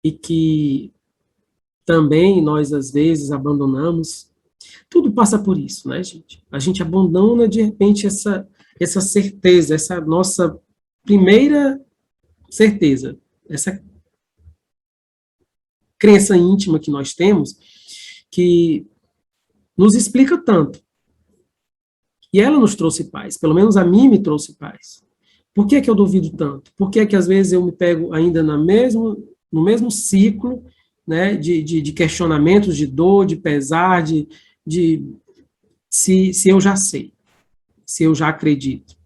e que também nós, às vezes, abandonamos. Tudo passa por isso, né, gente? A gente abandona, de repente, essa certeza, essa nossa primeira certeza, essa crença íntima que nós temos, que nos explica tanto. E ela nos trouxe paz, pelo menos a mim me trouxe paz. Por que eu duvido tanto? Por que às vezes eu me pego ainda no mesmo ciclo, né, de questionamentos, de dor, de pesar, se eu já sei, se eu já acredito.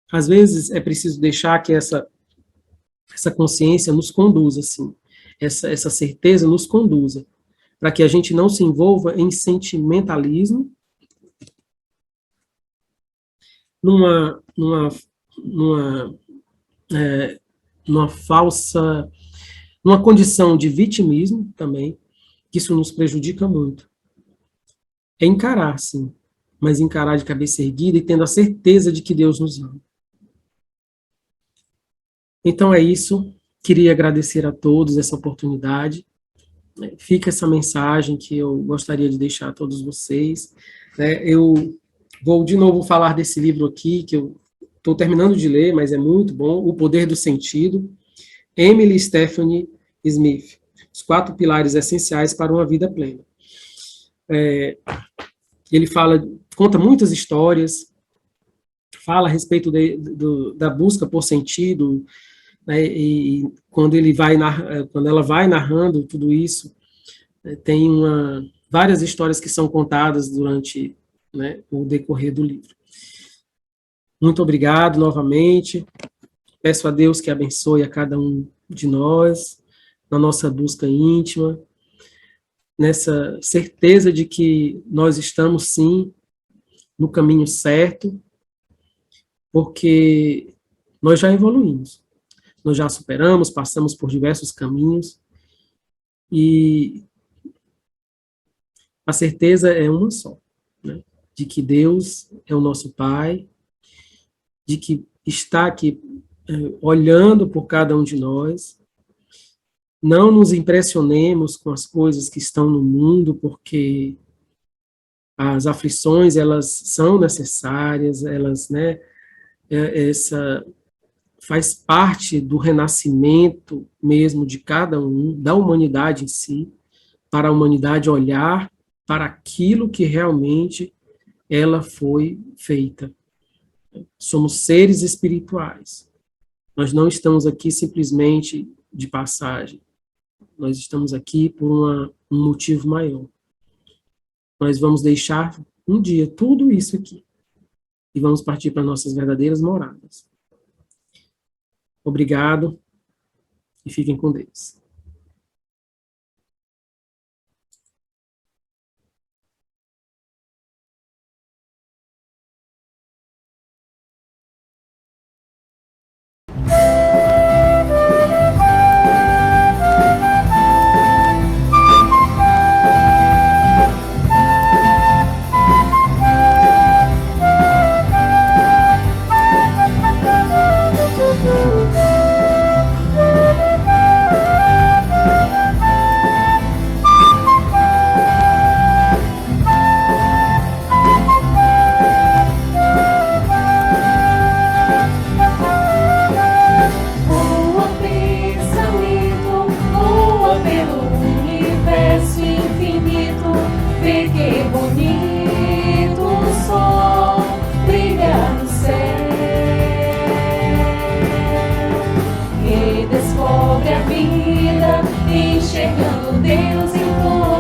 Às vezes é preciso deixar que essa consciência nos conduza, assim, essa certeza nos conduza, para que a gente não se envolva em sentimentalismo, numa falsa, numa condição de vitimismo também, que isso nos prejudica muito. É encarar, sim, mas encarar de cabeça erguida e tendo a certeza de que Deus nos ama. Então é isso, queria agradecer a todos essa oportunidade. Fica essa mensagem que eu gostaria de deixar a todos vocês. Eu vou de novo falar desse livro aqui, que eu estou terminando de ler, mas é muito bom, O Poder do Sentido, Emily Stephanie Smith, Os 4 Pilares Essenciais para uma Vida Plena. Ele conta muitas histórias, fala a respeito da busca por sentido, né, e quando ela vai narrando tudo isso, tem várias histórias que são contadas durante, né, o decorrer do livro. Muito obrigado novamente. Peço a Deus que abençoe a cada um de nós, na nossa busca íntima, nessa certeza de que nós estamos, sim, no caminho certo, porque nós já evoluímos. Nós já superamos, passamos por diversos caminhos, e a certeza é uma só, né? De que Deus é o nosso Pai, de que está aqui olhando por cada um de nós. Não nos impressionemos com as coisas que estão no mundo, porque as aflições, elas são necessárias, elas, né, essa faz parte do renascimento mesmo de cada um, da humanidade em si, para a humanidade olhar para aquilo que realmente ela foi feita. Somos seres espirituais. Nós não estamos aqui simplesmente de passagem. Nós estamos aqui por um motivo maior. Nós vamos deixar um dia tudo isso aqui e vamos partir para nossas verdadeiras moradas. Obrigado e fiquem com Deus. Voa pensamento, voa pelo universo infinito, vê que bonito o sol brilha no céu, e descobre a vida, enxergando Deus em todo